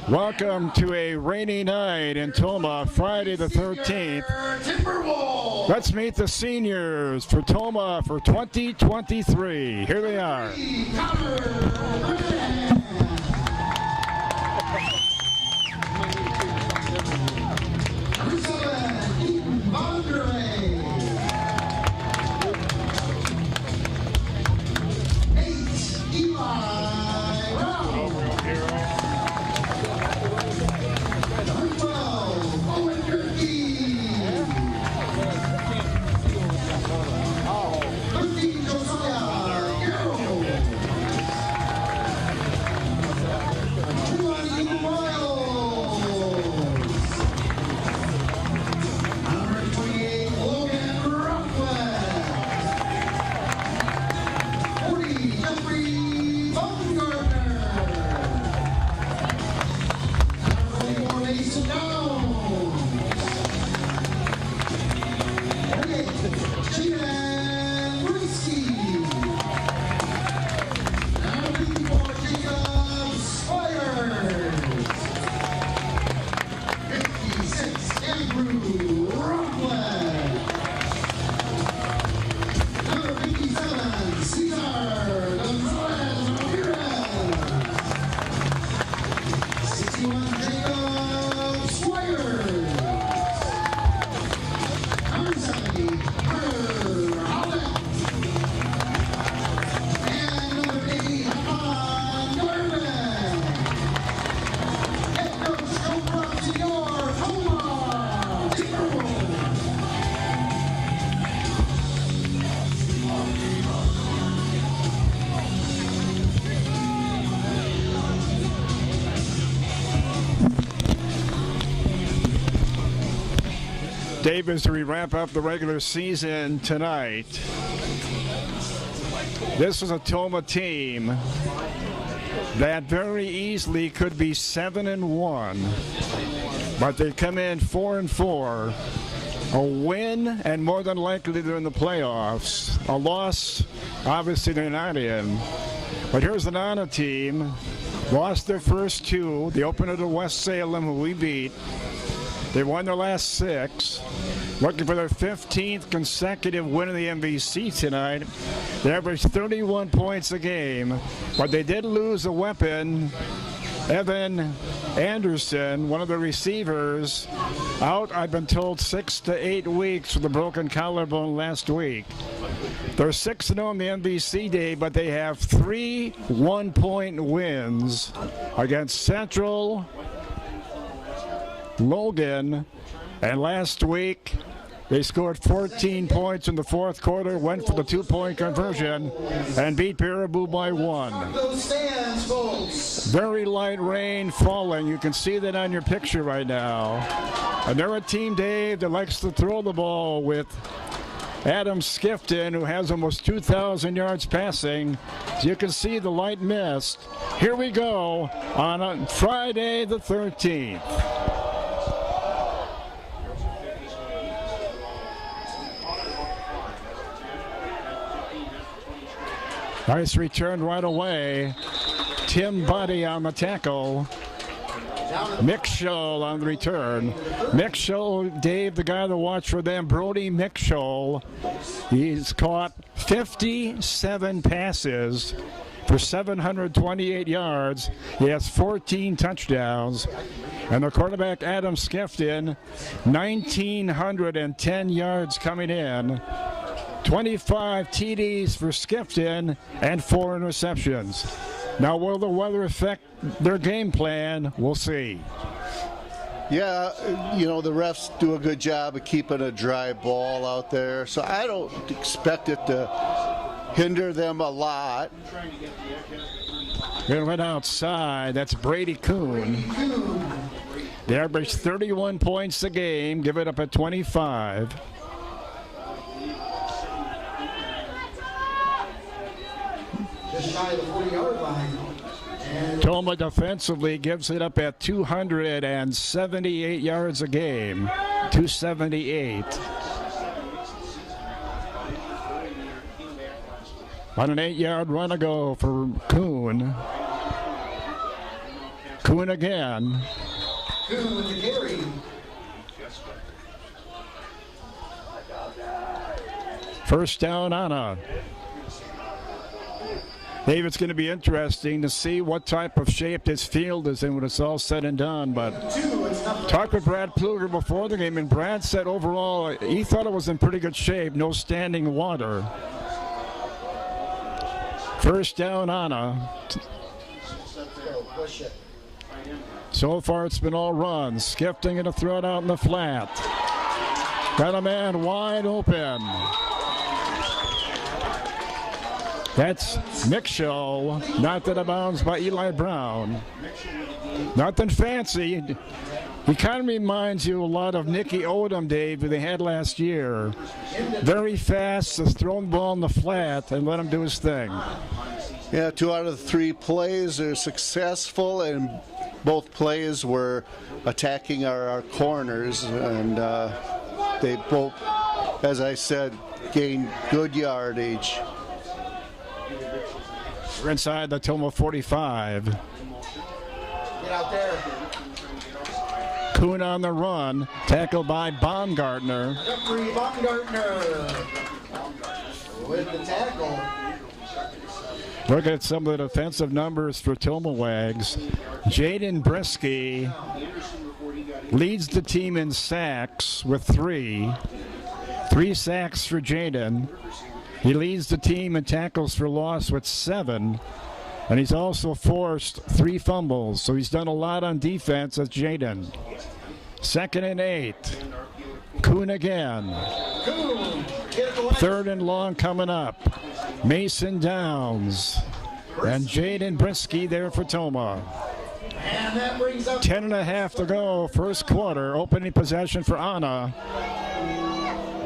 Welcome to a rainy night in Toma, Friday the 13th. Let's meet the seniors for Toma for 2023. Here they are. Dave, as we wrap up the regular season tonight, this is a Toma team that very easily could be 7-1, but they come in 4-4. A win, and more than likely they're in the playoffs. A loss, obviously they're not in. But here's the Nana team. Lost their first two. The opener to West Salem, who we beat. They won their last 6. Looking for their 15th consecutive win in the MVC tonight. They averaged 31 points a game, but they did lose a weapon. Evan Anderson, one of the receivers, out, I've been told, 6 to 8 weeks with a broken collarbone last week. They're 6-0 in the MVC day, but they have 3 one-point wins against Central, Logan, and last week they scored 14 points in the fourth quarter, went for the 2-point conversion, and beat Baraboo by 1. Very light rain falling. You can see that on your picture right now. And they're a team, Dave, that likes to throw the ball with Adam Skifton, who has almost 2,000 yards passing. As you can see, the light mist. Here we go on Friday the 13th. Nice return right away. Tim Buddy on the tackle. Mick on the return. Mick, Dave, the guy to watch for them, Brody Mick. He's caught 57 passes for 728 yards. He has 14 touchdowns. And the quarterback, Adam Skifton, 1,910 yards coming in. 25 TDs for Skifton and 4 interceptions. Now, will the weather affect their game plan? We'll see. Yeah, the refs do a good job of keeping a dry ball out there, so I don't expect it to hinder them a lot. They went outside. That's Brady Kuhn. They average 31 points a game, give it up at 25. Just shy of the 40-yard line. Toma defensively gives it up at 278 yards a game. 278. On an 8-yard run to go for Kuhn. Kuhn again. Kuhn with the carry. First down, Anna. Dave, it's going to be interesting to see what type of shape this field is in when it's all said and done. But talked with Brad Pluger before the game, and Brad said overall he thought it was in pretty good shape, no standing water. First down, Anna. So far it's been all runs. Skifting and a throw it out in the flat. Got a man wide open. That's Mickshaw, knocked out of bounds by Eli Brown. Nothing fancy. He kind of reminds you a lot of Nicky Odom, Dave, who they had last year. Very fast, just throw the ball in the flat and let him do his thing. Yeah, 2 out of the 3 plays are successful, and both plays were attacking our corners, and they both, as I said, gained good yardage. We're inside the Toma 45. Get out there. Kuhn on the run, tackled by Baumgartner. Jeffrey Baumgartner with the tackle. Look at some of the defensive numbers for Toma Wags. Jaden Brisky leads the team in sacks with 3. 3 sacks for Jaden. He leads the team in tackles for loss with 7. And he's also forced 3 fumbles. So he's done a lot on defense as Jaden. 2nd and 8. Kuhn again. Kuhn. 3rd and long coming up. Mason Downs. And Jaden Brisky there for Toma. And that brings up 10.5 to go, first quarter. Opening possession for Anna.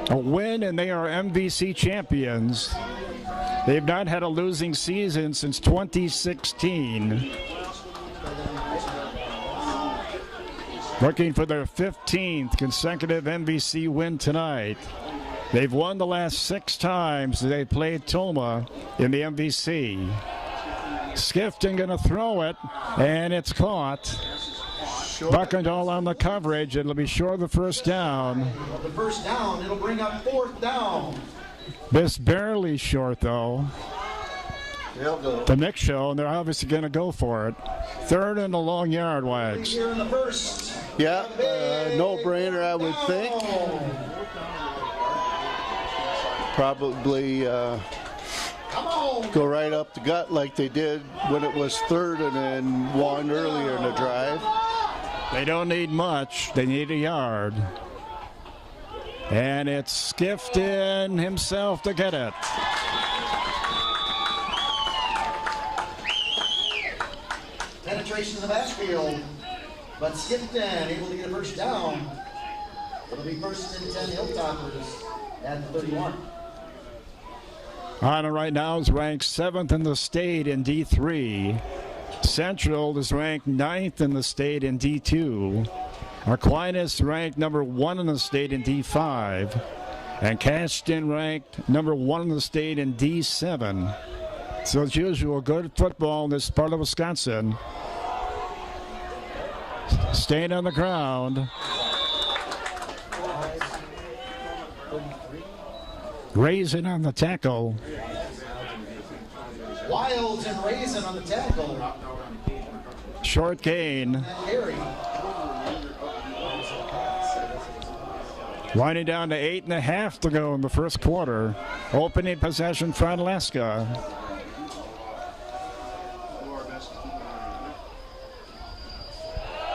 A win, and they are MVC champions. They've not had a losing season since 2016. Looking for their 15th consecutive MVC win tonight. They've won the last 6 times they played Toma in the MVC. Skifting going to throw it, and it's caught. Buckendall on the coverage. It'll be short of the first down. the first down. It'll bring up 4th down. This barely short, though. The next show, and they're obviously going to go for it. 3rd and a long yard, Wags. Here in the first. Yeah, no-brainer, I would think. Probably go right up the gut like they did when it was 3rd and 1 earlier in the drive. They don't need much. They need a yard. And it's Skifton himself to get it. Penetration in the backfield. But Skifton able to get a first down. It'll be 1st and 10 Hilltoppers at the 31. Anna right now is ranked 7th in the state in D3. Central is ranked 9th in the state in D2. Aquinas ranked number 1 in the state in D5. And Cashton ranked number 1 in the state in D7. So as usual, good football in this part of Wisconsin. Staying on the ground. Raisin on the tackle. Wilds and Raisin on the tackle. Short gain. Carry. Winding down to 8.5 to go in the first quarter. Opening possession for Onalaska.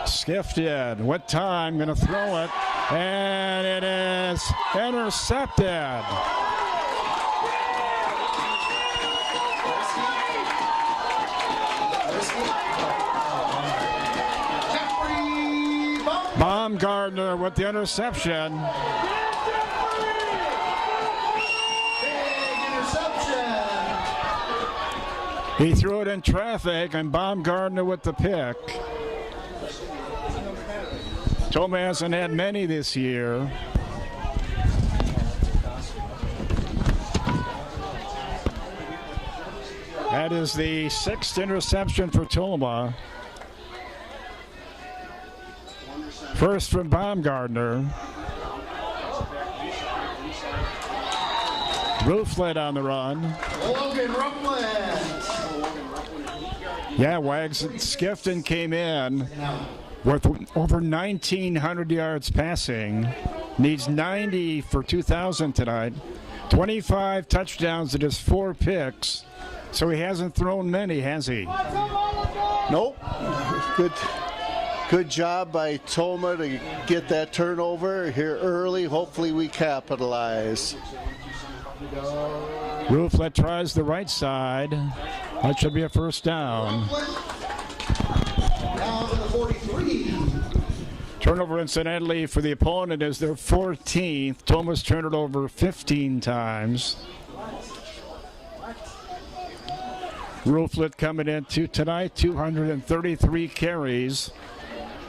Skifted. What time? Going to throw it. And it is intercepted. Baumgartner with the interception. Big interception. He threw it in traffic, and Baumgartner with the pick. Toma hasn't had many this year. That is the 6th interception for Toma. First from Baumgartner. Rooflet on the run. Logan Rufflet. Yeah, Wags Skifton came in with over 1,900 yards passing. Needs 90 for 2,000 tonight. 25 touchdowns to just 4 picks. So he hasn't thrown many, has he? Nope. Good job by Toma to get that turnover here early. Hopefully we capitalize. Rooflet tries the right side. That should be a first down. Down to the 43. Turnover, incidentally, for the opponent is their 14th. Toma's turned it over 15 times. Rooflet coming into tonight, 233 carries,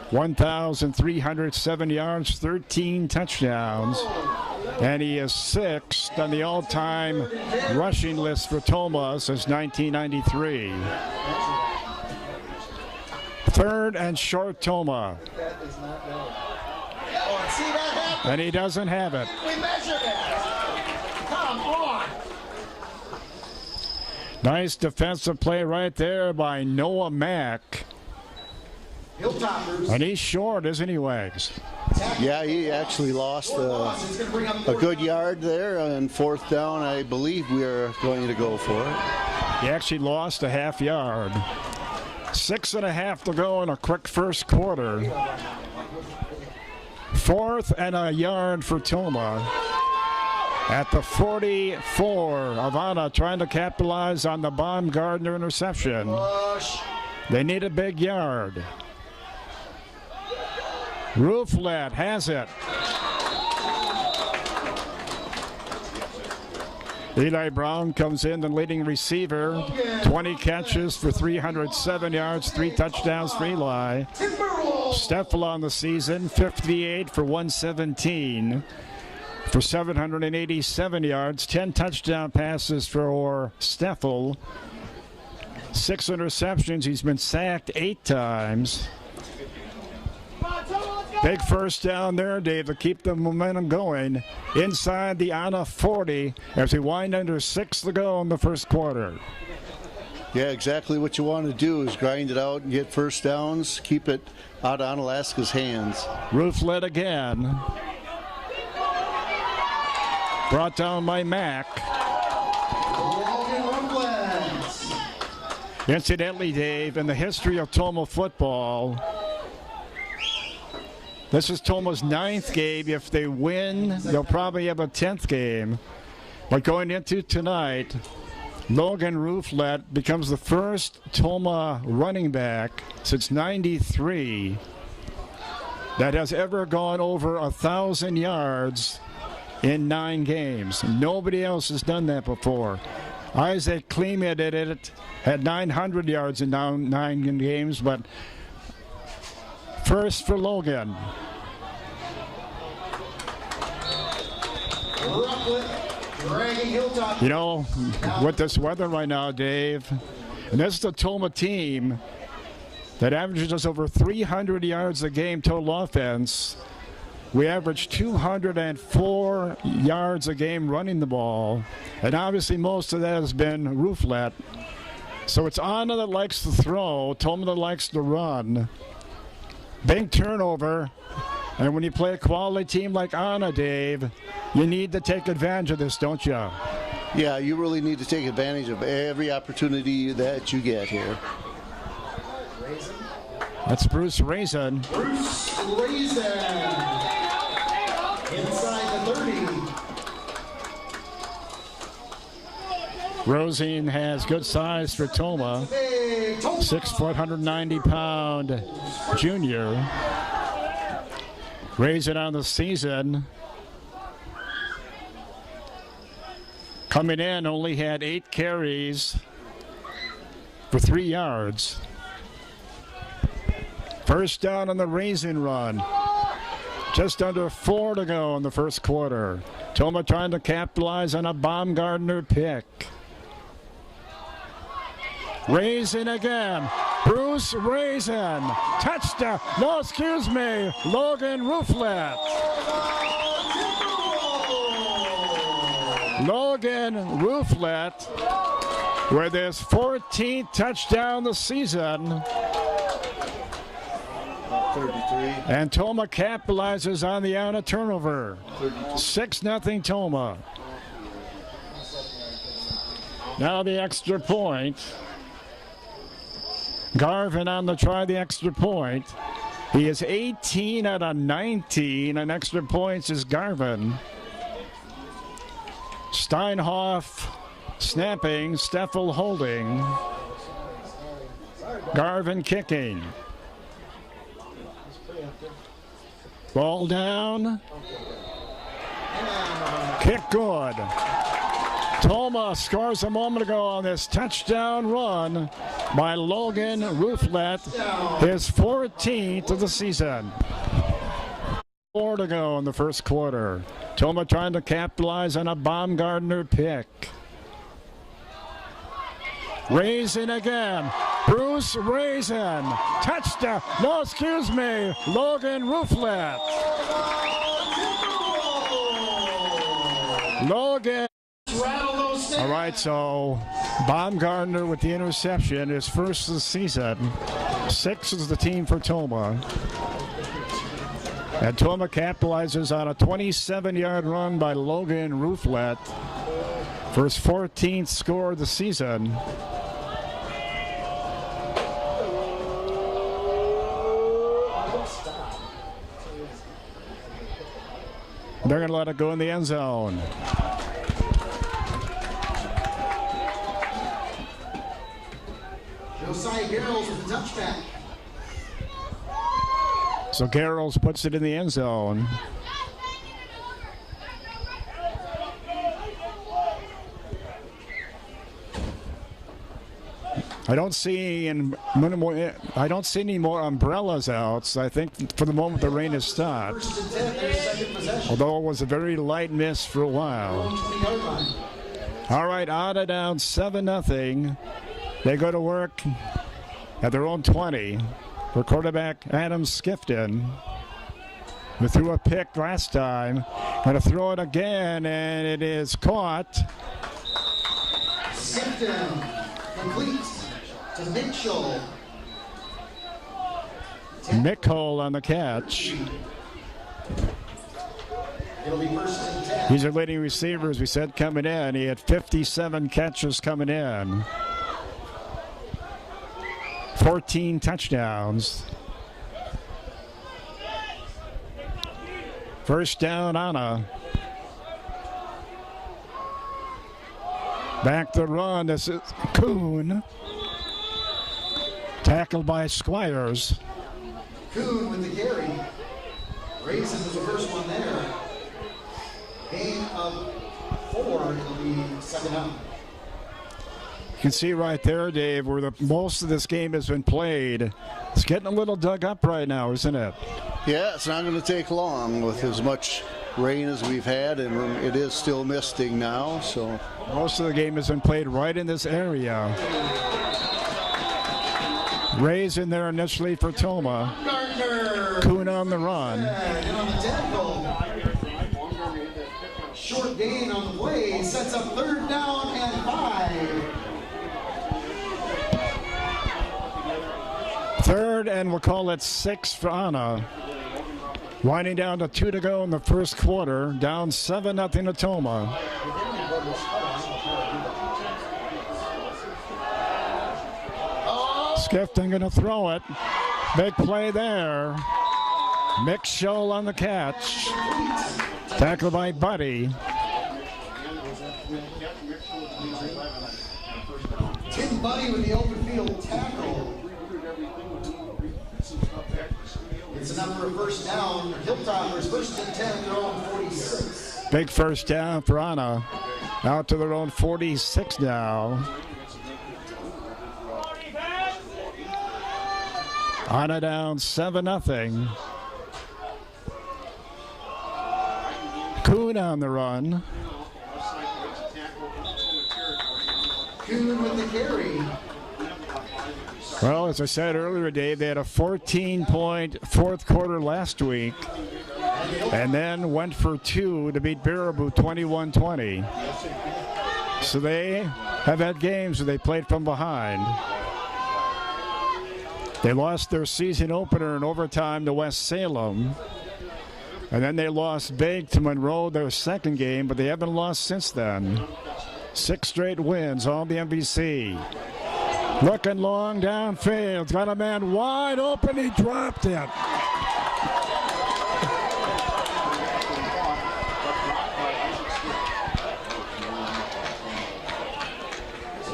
1,307 yards, 13 touchdowns. And he is 6th on the all-time rushing list for Toma since 1993. Third and short Toma. And he doesn't have it. We measured it. Come on. Nice defensive play right there by Noah Mack. Hilltoppers. And he's short, isn't he, Wags? Yeah, he actually lost a good yard there on 4th down. I believe we are going to go for it. He actually lost a half yard. 6.5 to go in a quick first quarter. 4th and a yard for Toma. At the 44, Avana trying to capitalize on the Baumgartner interception. They need a big yard. Rooflet has it. Eli Brown comes in, the leading receiver. 20 catches for 307 yards, 3 touchdowns for Eli. Steffel on the season, 58 for 117 for 787 yards, 10 touchdown passes for Steffel. 6 interceptions. He's been sacked 8 times. Big first down there, Dave, to keep the momentum going. Inside the Anna 40 as we wind under 6 to go in the first quarter. Yeah, exactly what you want to do is grind it out and get first downs. Keep it out of Onalaska's hands. Rooflet again. Brought down by Mack. Incidentally, Dave, in the history of Toma football, this is Toma's 9th game. If they win, they'll probably have a 10th game. But going into tonight, Logan Rooflet becomes the first Toma running back since '93 that has ever gone over 1,000 yards in 9 games. Nobody else has done that before. Isaac Klima did it, had 900 yards in 9 games, but first for Logan. You know, with this weather right now, Dave, and this is the Toma team that averages us over 300 yards a game total offense. We average 204 yards a game running the ball, and obviously most of that has been Rooflet. So it's Anna that likes to throw, Toma that likes to run. Big turnover, and when you play a quality team like Anna, Dave, you need to take advantage of this, don't you? Yeah, you really need to take advantage of every opportunity that you get here. That's Bruce Raisin. Bruce Raisin. Inside the 30. Rosine has good size for Toma. 6 foot, 190-pound junior. Raisin on the season. Coming in, only had 8 carries for 3 yards. First down on the Raisin run. Just under 4 to go in the first quarter. Toma trying to capitalize on a Baumgartner pick. Raisin again. Bruce Raisin. Touchdown. No, excuse me. Logan Rouflet. Logan Rouflet with his 14th touchdown this season. 33. And Toma capitalizes on the out of turnover. 6-0 Toma. Now the extra point. Garvin on the try the extra point. He is 18 out of 19, and extra points is Garvin. Steinhoff snapping, Steffel holding. Garvin kicking. Ball down. Kick good. Toma scores a moment ago on this touchdown run by Logan Rouflet, his 14th of the season. 4 to go in the first quarter. Toma trying to capitalize on a Baumgartner pick. Raisin again. Bruce Raisin. Touchdown. No, excuse me. Logan Rouflet. Logan. All right, so Baumgartner with the interception, his first of the season. 6 is the team for Toma. And Toma capitalizes on a 27-yard run by Logan Rouflet for his 14th score of the season. They're going to let it go in the end zone. Josiah Garrels with the touchback. So Garrels puts it in the end zone. I don't see any more umbrellas out. So I think for the moment the rain has stopped. Although it was a very light mist for a while. All right, Otta down 7-0. They go to work at their own 20. For quarterback Adam Skifton, who threw a pick last time. Going to throw it again, and it is caught. Skifton complete to Mitchell. Mickle on the catch. It'll be first and 10. These are leading receivers, we said, coming in. He had 57 catches coming in. 14 touchdowns. First down, Anna. Back the run. This is Kuhn. Tackled by Squires. Kuhn with the carry. Raisin was the first one there. Gain of 4. It'll be second down. You can see right there, Dave, where most of this game has been played. It's getting a little dug up right now, isn't it? Yeah, it's not going to take long with as much rain as we've had, and it is still misting now. So most of the game has been played right in this area. Rays in there initially for Toma. Kuhn on the run. And on the tackle. Short gain on the play. Sets up 3rd down and 5. 3rd, and we'll call it 6 for Anna. Winding down to 2 to go in the first quarter. Down 7-0 to Toma. Skifton going to throw it. Big play there. Mick Scholl on the catch. Tackled by Buddy. Tim Buddy with the open field tackle. It's enough for a first down. Hilltoppers first and 10, their own 46. Big first down for Anna. Out to their own 46 now. Anna down 7-0. Kuhn on the run. Kuhn with the carry. Well, as I said earlier, Dave, they had a 14-point fourth quarter last week and then went for two to beat Baraboo 21-20. So they have had games where they played from behind. They lost their season opener in overtime to West Salem. And then they lost big to Monroe their second game, but they haven't lost since then. 6 straight wins on the MVC. Looking long downfield. Got a man wide open. He dropped it.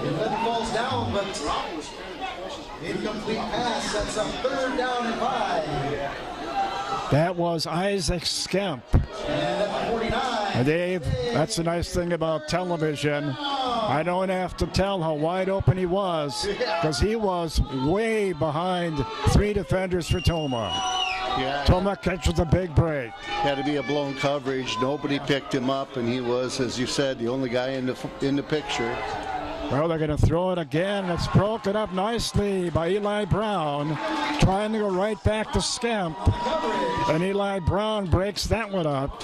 It falls down, but incomplete pass. That's a 3rd down and 5. That was Isaac Skemp. And at 49. Dave, that's the nice thing about television. I don't have to tell how wide open he was because he was way behind 3 defenders for Toma. Yeah. Toma catches a big break. Had to be a blown coverage. Nobody picked him up, and he was, as you said, the only guy in the picture. Well, they're going to throw it again. It's broken up nicely by Eli Brown, trying to go right back to Skemp. And Eli Brown breaks that one up.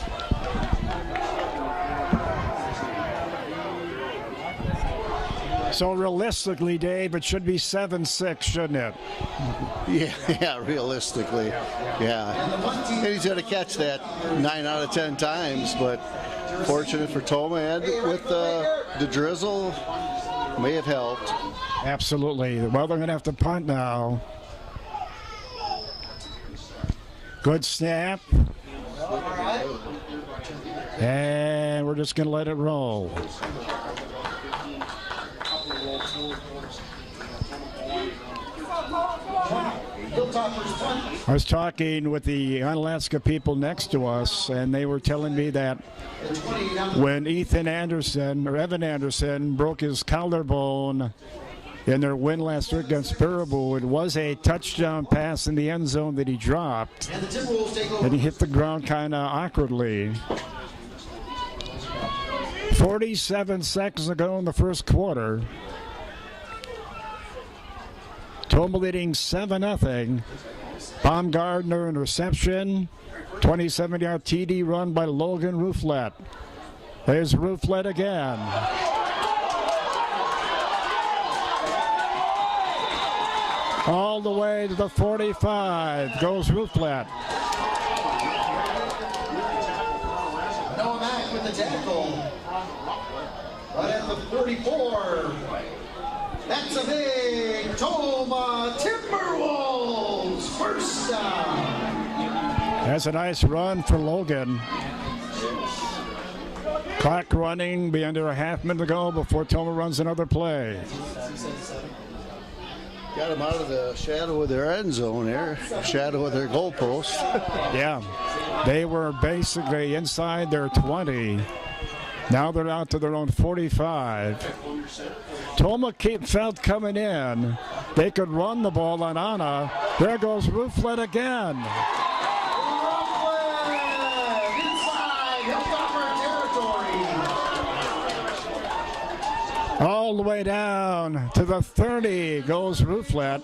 So realistically, Dave, it should be 7-6, shouldn't it? Yeah, realistically. Yeah. And he's going to catch that 9 out of 10 times, but fortunate for Toma, and with the drizzle, may have helped. Absolutely. Well, they're going to have to punt now. Good snap. And we're just going to let it roll. I was talking with the Onalaska people next to us, and they were telling me that when Evan Anderson broke his collarbone in their win last week against Baraboo, it was a touchdown pass in the end zone that he dropped, and he hit the ground kind of awkwardly. 47 seconds ago in the first quarter. Toma leading 7-0. Baumgartner interception. 27-yard TD run by Logan Rouflet. There's Rouflet again. All the way to the 45 goes Rouflet. Noah Mack with the tackle. Right at the 44. That's a big Toma Timberwolves first down. That's a nice run for Logan. Clock running, be under a half minute to go before Toma runs another play. Got him out of the shadow of their end zone there, shadow of their goalpost. Yeah, they were basically inside their 20. Now they're out to their own 45. Toma felt coming in. They could run the ball on Anna. There goes Rouflet again. Inside Hilltopper territory. All the way down to the 30 goes Rouflet.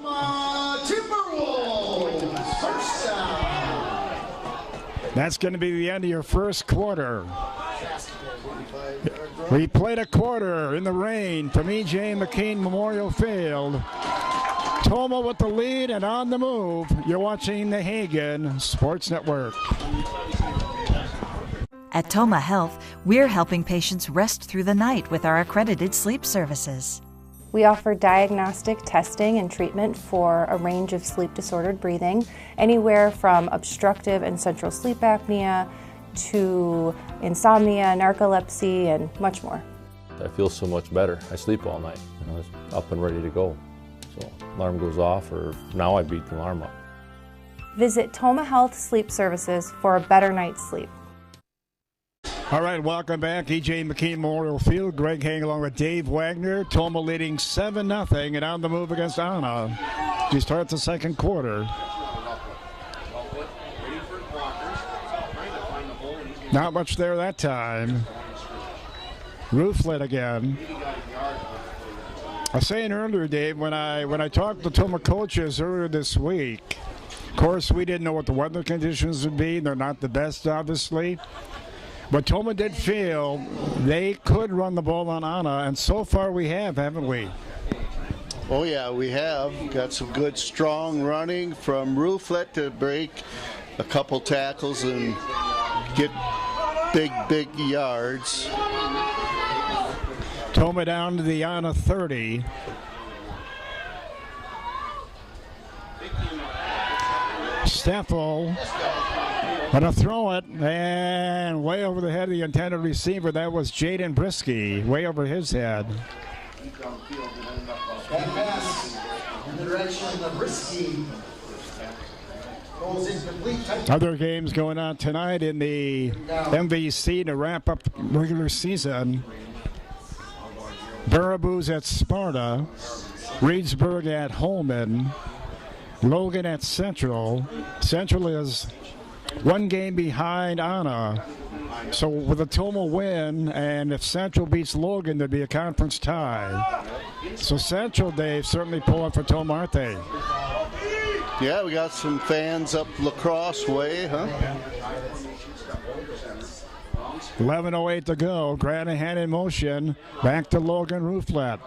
Timberwolves first down. That's going to be the end of your first quarter. We played a quarter in the rain from E.J. McKean Memorial Field. Toma with the lead and on the move. You're watching the Hagen Sports Network. At Toma Health, we're helping patients rest through the night with our accredited sleep services. We offer diagnostic testing and treatment for a range of sleep-disordered breathing, anywhere from obstructive and central sleep apnea to insomnia, narcolepsy, and much more. I feel so much better. I sleep all night. It's up and ready to go. So alarm goes off, or now I beat the alarm up. Visit Toma Health Sleep Services for a better night's sleep. All right, welcome back. E.J. McKean Memorial Field. Greg Hang along with Dave Wagner. Toma leading 7-0 and on the move against Anna. She starts the second quarter. Not much there that time. Rouflet again. I was saying earlier, Dave, when I talked to Toma coaches earlier this week, of course we didn't know what the weather conditions would be. They're not the best, obviously. But Toma did feel they could run the ball on Anna, and so far we have, haven't we? Oh yeah, we have got some good strong running from Rooflet to break a couple tackles and get big yards. Toma down to the Anna 30. Steffel gonna throw it, and way over the head of the intended receiver. That was Jaden Brisky, way over his head. That pass in the direction of Brisky goes incomplete. Other games going on tonight in the MVC to wrap up the regular season. Baraboo's at Sparta, Reedsburg at Holman, Logan at Central. Central is one game behind Anna. So with a Toma win, and if Central beats Logan, there'd be a conference tie. So Central, Dave, certainly pulling for Toma, aren't they? Yeah, we got some fans up Lacrosse way, huh? 11:08 to go. Granahan in motion. Back to Logan Rooflet.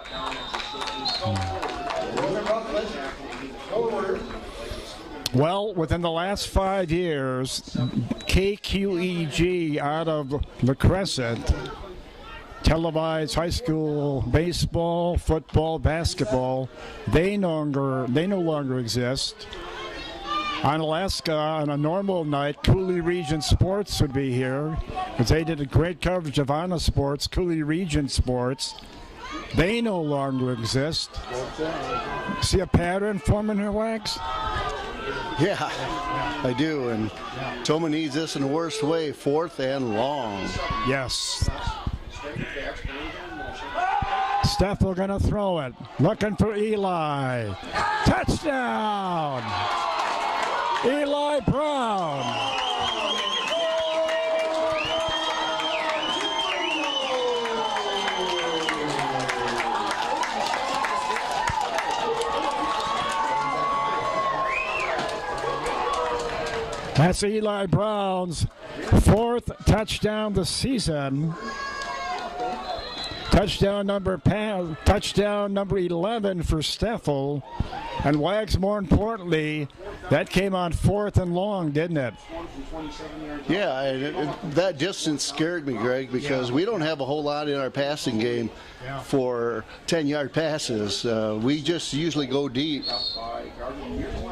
Well, within the last 5 years, KQEG out of the Crescent televised high school baseball, football, basketball. They no longer exist. Onalaska, on a normal night, Cooley Region Sports would be here, because they did a great coverage of Anna Sports, Cooley Region Sports. They no longer exist. See a pattern forming here, Wags? Yeah, I do, and Toma needs this in the worst way, 4th and long. Yes. Steffel gonna throw it, looking for Eli. Touchdown! Eli Brown. That's Eli Brown's 4th touchdown this season. Touchdown number 11 for Steffel. And Wags, more importantly, that came on 4th and long, didn't it? Yeah, that distance scared me, Greg, because we don't have a whole lot in our passing game for 10-yard passes. We just usually go deep.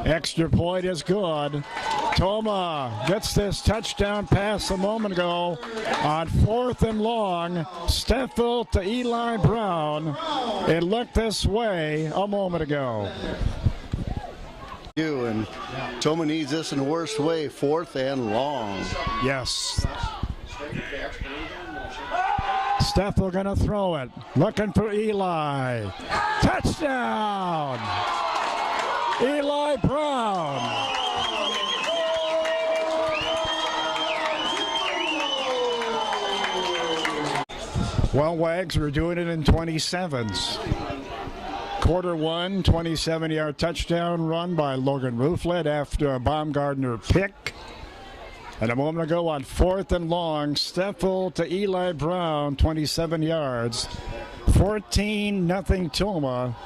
Extra point is good. Toma gets this touchdown pass a moment ago on 4th and long. Steffel to Eli Brown. It looked this way a moment ago. And Toma needs this in the worst way, 4th and long. Yes. Steffel gonna throw it, looking for Eli. Touchdown! Eli Brown. Well, Wags, we're doing it in 27s. Quarter 1, 27-yard touchdown run by Logan Rooflet after a Baumgartner pick. And a moment ago on 4th and long, Steffel to Eli Brown, 27 yards. 14-0 Toma.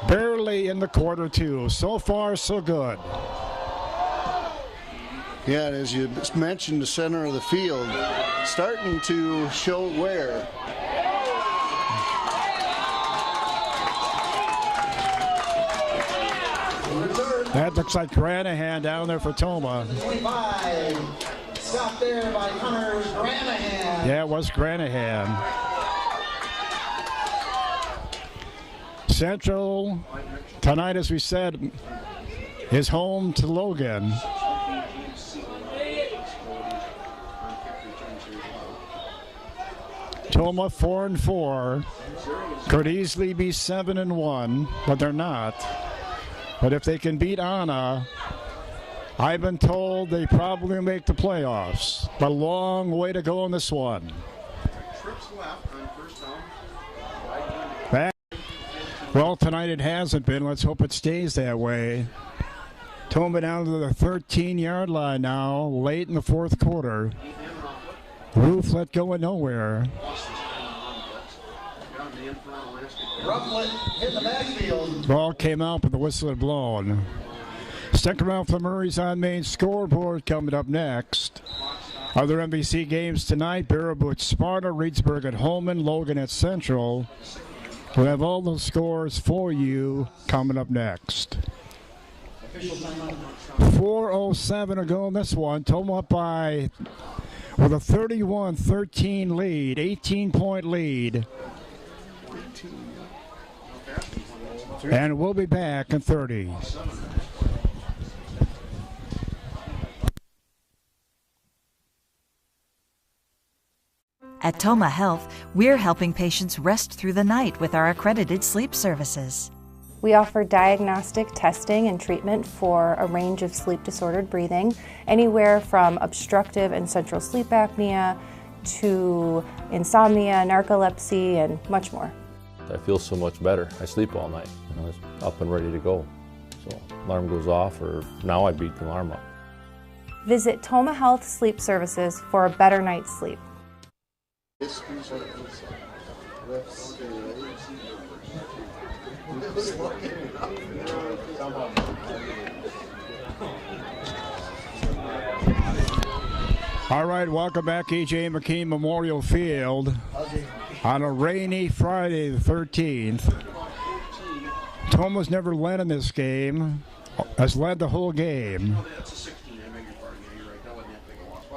Barely in the quarter 2. So far, so good. Yeah, and as you mentioned, the center of the field starting to show wear. That looks like Granahan down there for Toma. 25. Stop there by Hunter Granahan. Yeah, it was Granahan. Central, tonight, as we said, is home to Logan. Toma 4-4. Could easily be 7-1, but they're not. But if they can beat Anna, I've been told they probably make the playoffs. But a long way to go in this one. Well, tonight it hasn't been. Let's hope it stays that way. Toma down to the 13-yard line now, late in the fourth quarter. Rooflet going nowhere. Rufflet hit the backfield. Ball came out, but the whistle had blown. Stick around for Murray's on main scoreboard coming up next. Other NBC games tonight: Baraboo at Sparta, Reedsburg at Holman, Logan at Central. We'll have all those scores for you coming up next. 4:07 to go in this one. Toma up by with a 31-13 lead, 18-point lead. And we'll be back in 30. At Toma Health, we're helping patients rest through the night with our accredited sleep services. We offer diagnostic testing and treatment for a range of sleep-disordered breathing, anywhere from obstructive and central sleep apnea to insomnia, narcolepsy, and much more. I feel so much better. I sleep all night. It's up and ready to go. So alarm goes off, or now I beat the alarm up. Visit Toma Health Sleep Services for a better night's sleep. All right, welcome back, E.J. McKean Memorial Field on a rainy Friday the 13th. Toma's never led in this game, has led the whole game.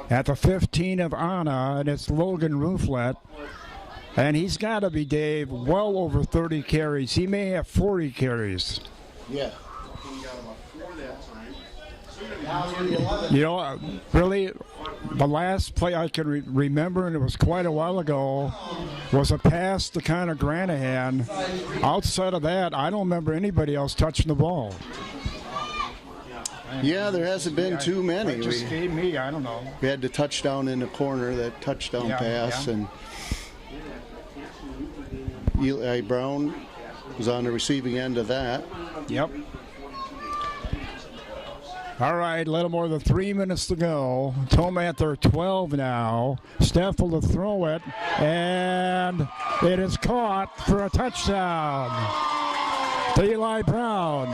At the 15 of Anna, and it's Logan Rooflet. And he's got to be, Dave, well over 30 carries. He may have 40 carries. Yeah. You know, really, the last play I can remember, and it was quite a while ago, was a pass to kind of Granahan. Outside of that, I don't remember anybody else touching the ball. Yeah, there hasn't been too many. It just gave me, I don't know. We had the touchdown in the corner, that touchdown pass, and Eli Brown was on the receiving end of that. Yep. All right, a little more than 3 minutes to go. Toma at their 12 now. Steffel to throw it, and it is caught for a touchdown. To Eli Brown.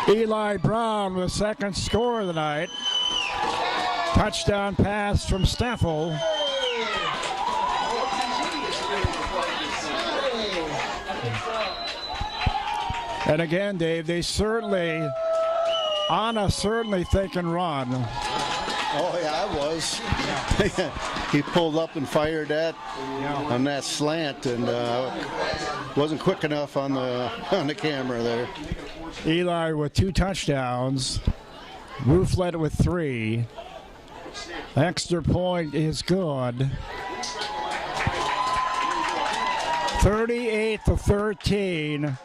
Eli Brown with second score of the night. Touchdown pass from Steffel. And again, Dave, they certainly, Anna certainly think and run. Oh, yeah, I was. He pulled up and fired that on that slant, and wasn't quick enough on the camera there. Eli with 2 touchdowns. Rooflet with 3. Extra point is good. 38-13.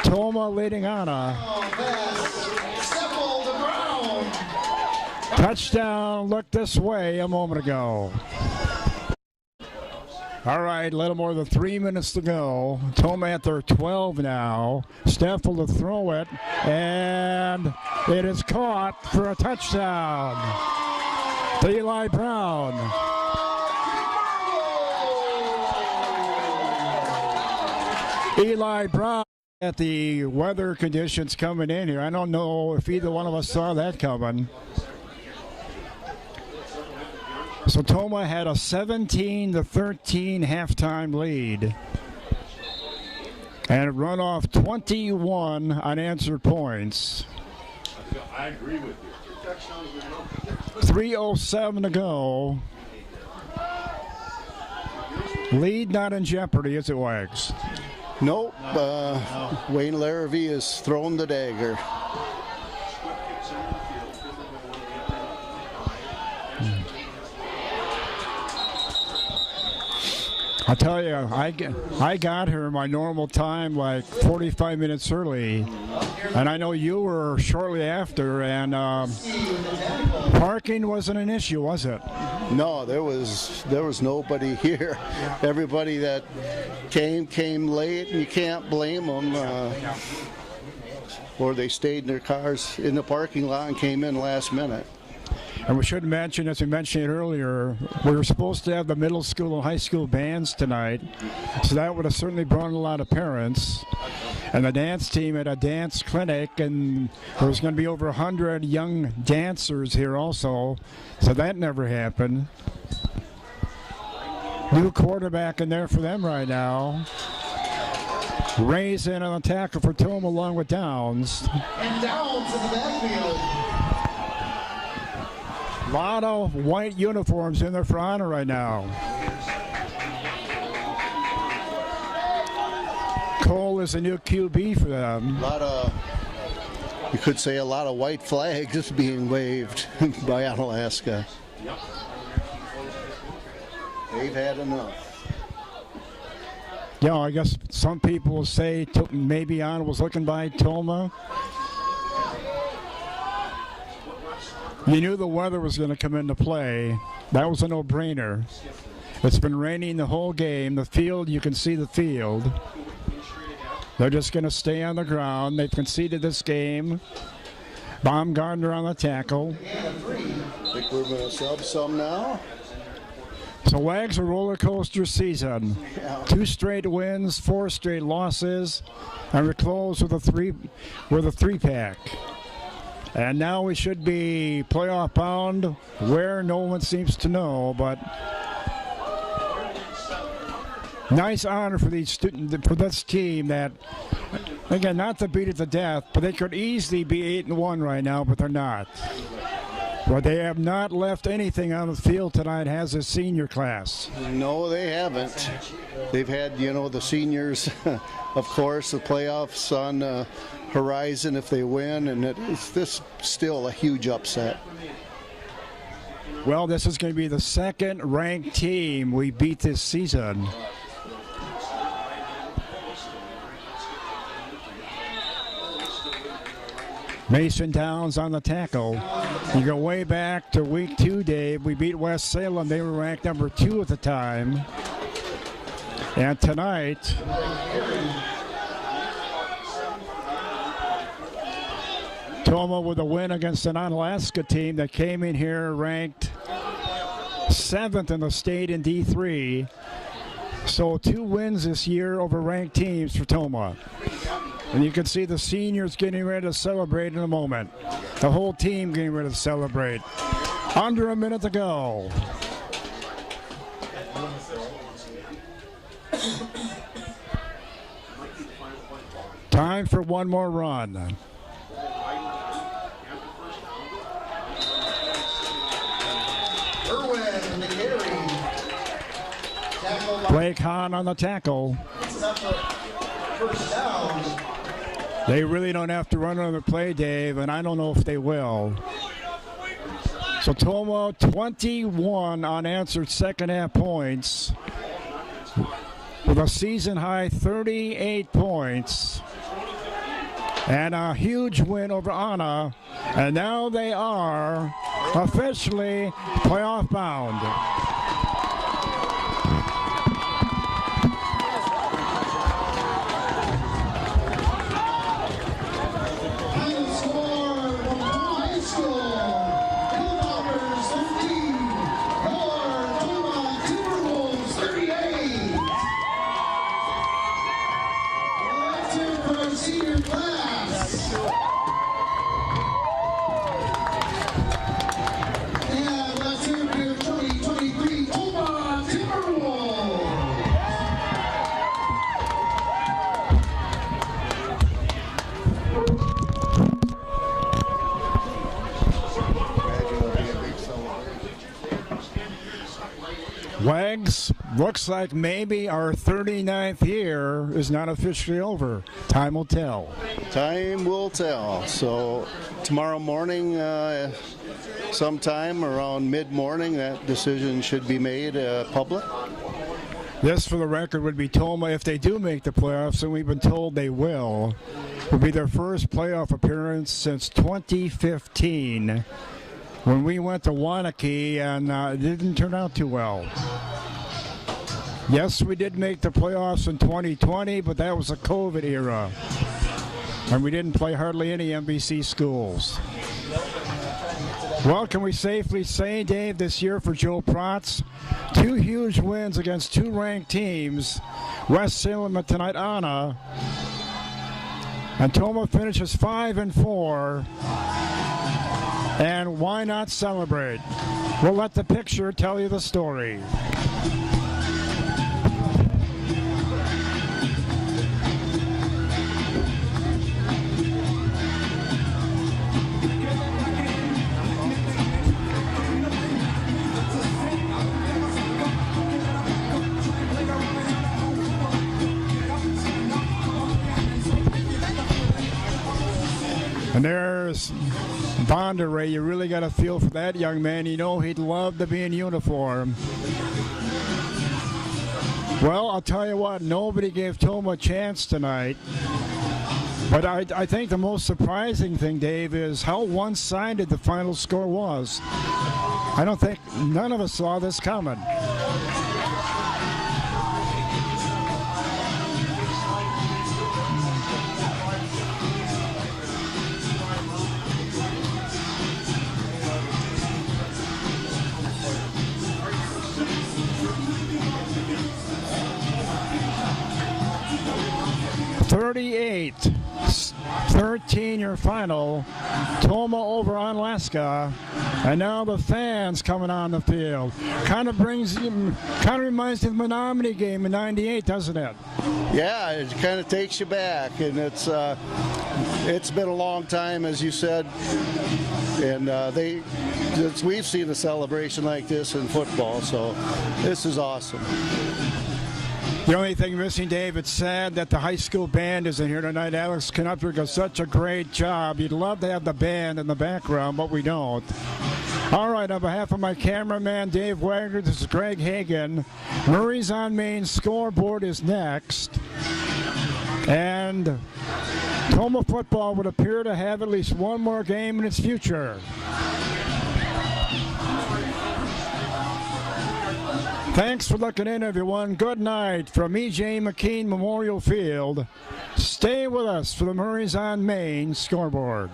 Toma leading Anna. Touchdown looked this way a moment ago. All right, a little more than 3 minutes to go. Toma at their 12 now. Steffel to throw it, and it is caught for a touchdown. To Eli Brown. Eli Brown at the weather conditions coming in here. I don't know if either one of us saw that coming. So Toma had a 17-13 halftime lead and run off 21 unanswered points. I agree with you. 3:07 to go. Lead not in jeopardy, is it, Wags? Nope. Wayne Larrabee has thrown the dagger. I'll tell you, I got here my normal time, like 45 minutes early, and I know you were shortly after, and parking wasn't an issue, was it? No, there was nobody here. Everybody that came late, and you can't blame them. Or they stayed in their cars in the parking lot and came in last minute. And we should mention, as we mentioned earlier, we were supposed to have the middle school and high school bands tonight, so that would have certainly brought in a lot of parents. And the dance team had a dance clinic, and there was going to be over 100 young dancers here also, so that never happened. New quarterback in there for them right now. Ray's in on the tackle for Toma along with Downs. And Downs in the backfield. A lot of white uniforms in there for Honor right now. Cole is a new QB for them. You could say a lot of white flags being waved by Onalaska. They've had enough. Yeah, I guess some people will say maybe Honor was looking by Toma. You knew the weather was going to come into play. That was a no-brainer. It's been raining the whole game. The field, you can see the field. They're just going to stay on the ground. They've conceded this game. Baumgartner on the tackle. Think we're going to sub some now? So Wags a roller coaster season. 2 straight wins, 4 straight losses, and we're closed with a three-pack. And now we should be playoff bound, where no one seems to know, but nice honor for this team that, again, not to beat it to death, but they could easily be 8-1 right now, but they're not. But they have not left anything on the field tonight, has a senior class. No, they haven't. They've had, the seniors, of course, the playoffs on the horizon if they win, and it's this still a huge upset. Well, this is going to be the second ranked team we beat this season. Mason Downs on the tackle. You go way back to week 2, Dave. We beat West Salem. They were ranked number 2 at the time. And tonight, Toma with a win against an Onalaska team that came in here ranked 7th in the state in D3. So 2 wins this year over ranked teams for Toma. And you can see the seniors getting ready to celebrate in a moment. The whole team getting ready to celebrate. Under a minute to go. Time for one more run. Blake Hahn on the tackle. First down. They really don't have to run on the play, Dave, and I don't know if they will. So Toma 21 unanswered second half points with a season high 38 points and a huge win over Anna, and now they are officially playoff bound. Wags, looks like maybe our 39th year is not officially over. Time will tell. Time will tell. So tomorrow morning, sometime around mid-morning, that decision should be made public. This, for the record, would be Toma if they do make the playoffs, and we've been told they will. Will be their first playoff appearance since 2015, when we went to Wanakee and it didn't turn out too well. Yes, we did make the playoffs in 2020, but that was a COVID era, and we didn't play hardly any MBC schools. Well, can we safely say, Dave, this year for Joe Protz, 2 huge wins against 2 ranked teams, West Salem and tonight Anna, and Toma finishes 5-4, and why not celebrate? We'll let the picture tell you the story. And there's Bonderay. You really got a feel for that young man. You know he'd love to be in uniform. Well, I'll tell you what, nobody gave Toma a chance tonight. But I think the most surprising thing, Dave, is how one-sided the final score was. I don't think none of us saw this coming. .38-13 your final. Toma over Onalaska, and now the fans coming on the field. Kind of reminds you of the Menominee game in '98, doesn't it? Yeah, it kind of takes you back, and it's been a long time, as you said, and we've seen a celebration like this in football, so this is awesome. The only thing missing, Dave, it's sad that the high school band isn't here tonight. Alex Knupper does such a great job. You'd love to have the band in the background, but we don't. All right, on behalf of my cameraman, Dave Wagner, this is Greg Hagan. Murray's on Main scoreboard is next. And Toma football would appear to have at least one more game in its future. Thanks for looking in, everyone. Good night from E.J. McKean Memorial Field. Stay with us for the Murray's on Main scoreboard.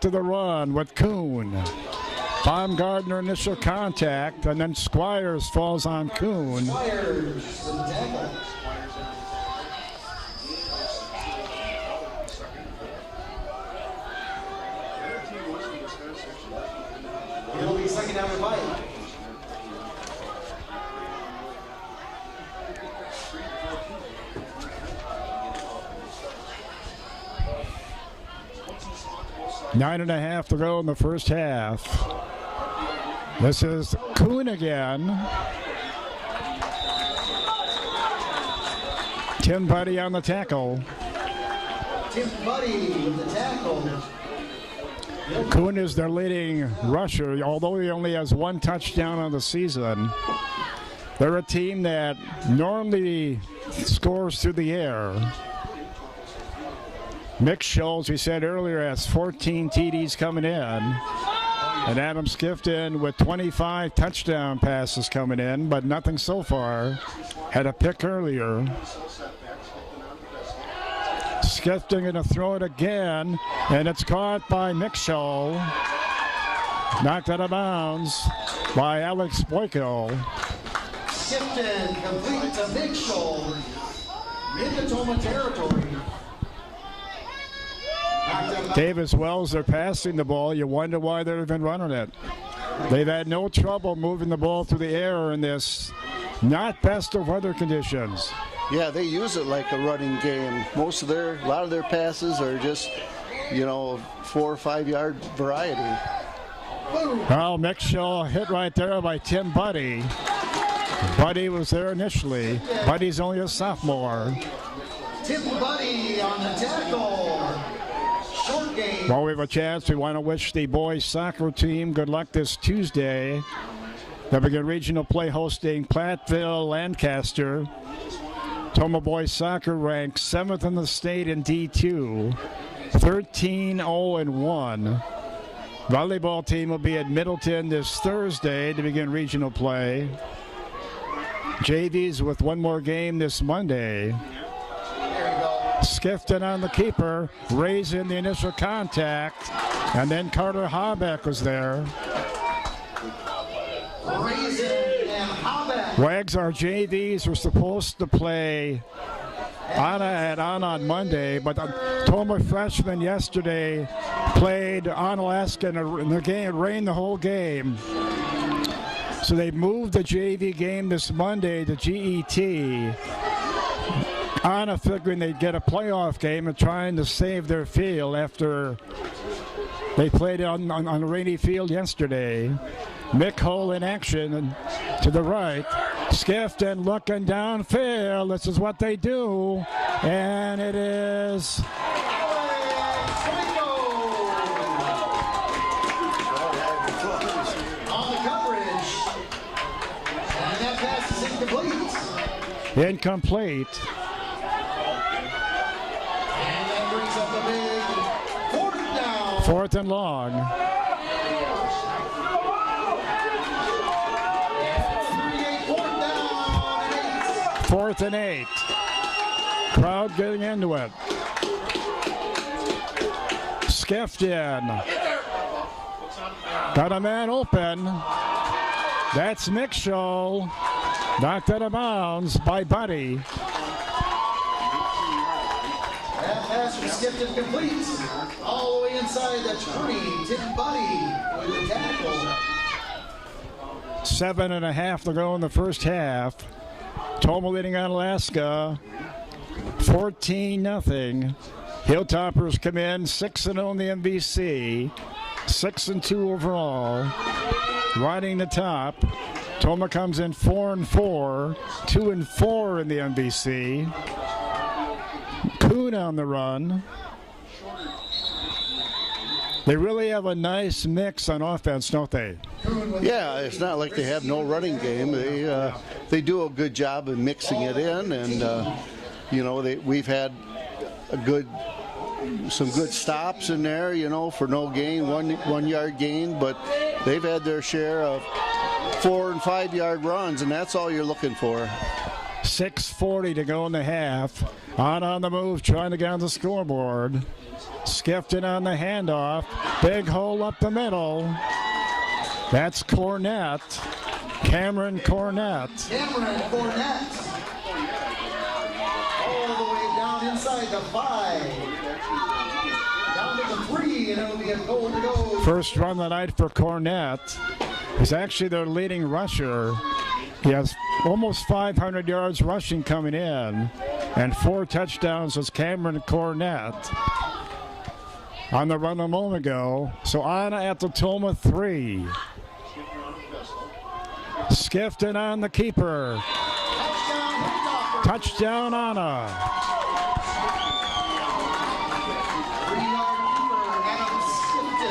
To the run with Kuhn. Baumgartner initial contact, and then Squires falls on Kuhn. It'll be second down and 5. Nine and a half to go in the first half. This is Kuhn again. Tim Buddy on the tackle. Tim Buddy with the tackle. Kuhn is their leading rusher, although he only has one touchdown on the season. They're a team that normally scores through the air. Mick Scholes, we said earlier, has 14 TDs coming in. And Adam Skifton with 25 touchdown passes coming in, but nothing so far. Had a pick earlier. Skifton going to throw it again, and it's caught by Mick Scholl. Knocked out of bounds by Alex Boyko. Skifton complete to Mick Scholl in the Toma territory. Davis Wells, they're passing the ball. You wonder why they've been running it. They've had no trouble moving the ball through the air in this not best of weather conditions. Yeah, they use it like a running game. A lot of their passes are just, 4 or 5 yard variety. Well, Mick Scholl hit right there by Tim Buddy. Buddy was there initially. Buddy's only a sophomore. Tim Buddy on the tackle. Short game. While we have a chance, we want to wish the boys soccer team good luck this Tuesday. They'll begin regional play hosting Platteville, Lancaster. Toma boys soccer ranked 7th in the state in D2, 13-0-1. Volleyball team will be at Middleton this Thursday to begin regional play. JVs with one more game this Monday. Skifton on the keeper, raising the initial contact, and then Carter Habeck was there. Wags, our JVs were supposed to play Anna on Monday, but the Toma freshmen yesterday played Onalaska in the game. It rained the whole game. So they moved the JV game this Monday to GET. Anna figuring they'd get a playoff game and trying to save their field after they played on a rainy field yesterday. Mick Hull in action and to the right. Skifton looking downfield. This is what they do. And it is on the coverage. And that pass is incomplete. incomplete. And that brings up a big 4th down. 4th and long. Fourth and 8. Crowd getting into it. Skifton. Got a man open. That's Mick Scholl. Knocked out of bounds by Buddy. That pass from Skifton complete. All the way inside the 20. Tim Buddy with the tackle. 7.5 to go in the first half. Toma leading Onalaska 14-0. Hilltoppers come in 6-0 in the MVC, 6-2 overall. Riding the top. Toma comes in 4-4, 2-4 in the MVC. Kuhn on the run. They really have a nice mix on offense, don't they? Yeah, it's not like they have no running game. They do a good job of mixing it in, and we've had some good stops in there, for no gain, 1 yard gain, but they've had their share of 4 and 5 yard runs, and that's all you're looking for. 6:40 to go in the half. On the move, trying to get on the scoreboard. Skifton on the handoff. Big hole up the middle. That's Cornett. Cameron Cornett. Cameron Cornett. All the way down inside the 5. Down to the 3, and it'll be a goal to go. First run of the night for Cornett. He's actually their leading rusher. He has almost 500 yards rushing coming in, and 4 touchdowns was Cameron Cornett on the run a moment ago. So Anna at the Toma 3. Skifton on the keeper. Touchdown Anna.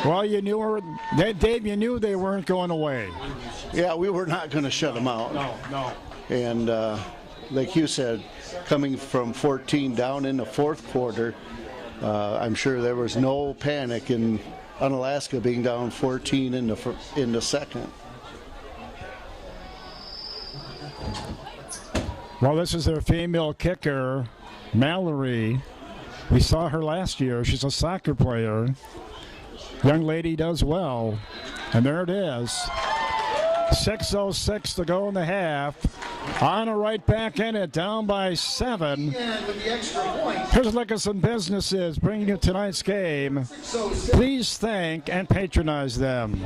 Well, you knew Dave, you knew they weren't going away. Yeah, we were not going to shut them out. No. And like you said, coming from 14 down in the fourth quarter, I'm sure there was no panic in Onalaska being down 14 in the second. Well, this is their female kicker, Mallory. We saw her last year. She's a soccer player. Young lady does well. And there it is. 6:06 to go in the half. Anna right back in it, down by 7. Here's a look at some businesses bringing you tonight's game. Please thank and patronize them.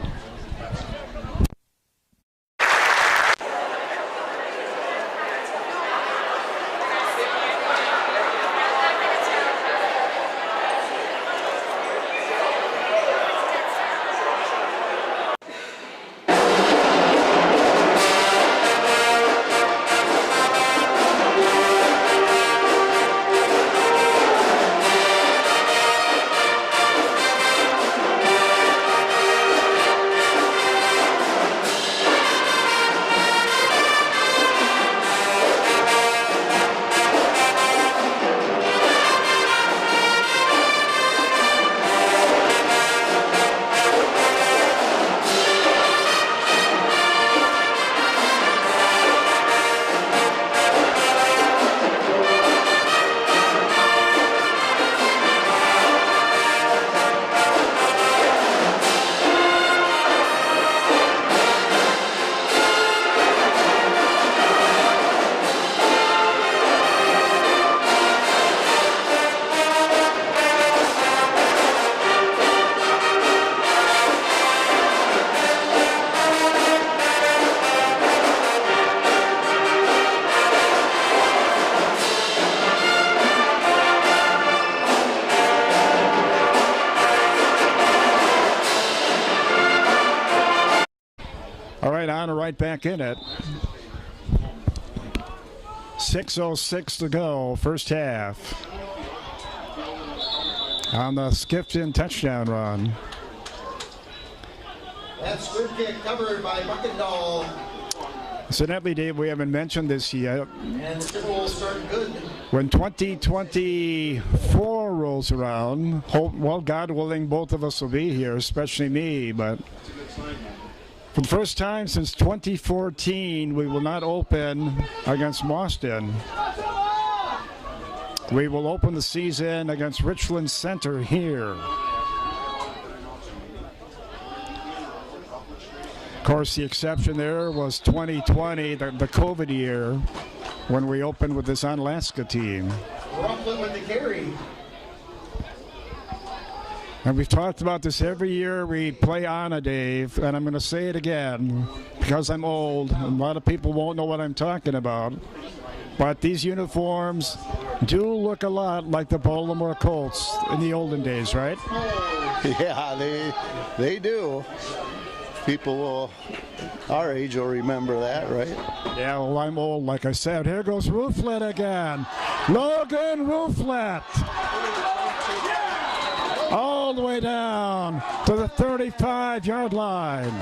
Right back in it. 6:06 to go, first half. On the Skipton touchdown run. That's good kick covered by Buckendahl. Incidentally, Dave, we haven't mentioned this yet. And the Timberwolves start good. When 2024 rolls around, well, God willing, both of us will be here, especially me, but for the first time since 2014, we will not open against Mauston. We will open the season against Richland Center here. Of course, the exception there was 2020, the COVID year, when we opened with this Onalaska team. Rufflin with the carry. And we've talked about this every year we play Anna, Dave, and I'm going to say it again because I'm old and a lot of people won't know what I'm talking about. But these uniforms do look a lot like the Baltimore Colts in the olden days, right? Yeah, they do. People our age will remember that, right? Yeah, well, I'm old, like I said. Here goes Rooflet again. Logan Rooflet. All the way down to the 35-yard line.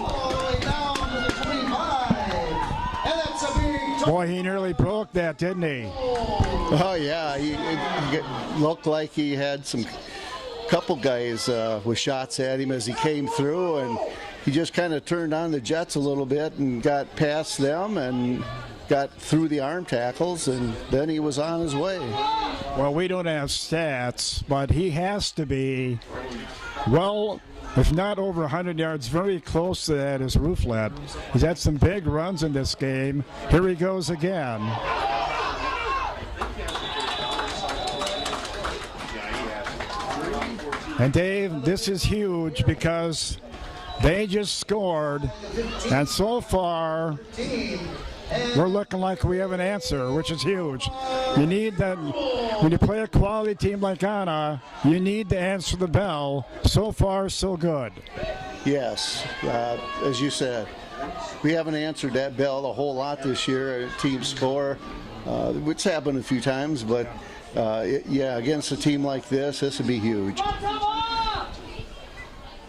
All the way down to the 25. And that's a big... Boy, he nearly broke that, didn't he? Oh, yeah. He looked like he had some couple guys with shots at him as he came through, and he just kind of turned on the jets a little bit and got past them and got through the arm tackles, and then he was on his way. Well, we don't have stats, but he has to be, well, if not over 100 yards, very close to that as Rooflet. He's had some big runs in this game. Here he goes again. And Dave, this is huge because they just scored, and so far we're looking like we have an answer, which is huge. You need that. When you play a quality team like Anna, you need to answer the bell. So far, so good. Yes, as you said, we haven't answered that bell a whole lot this year. Team score, it's happened a few times, but yeah, against a team like this would be huge.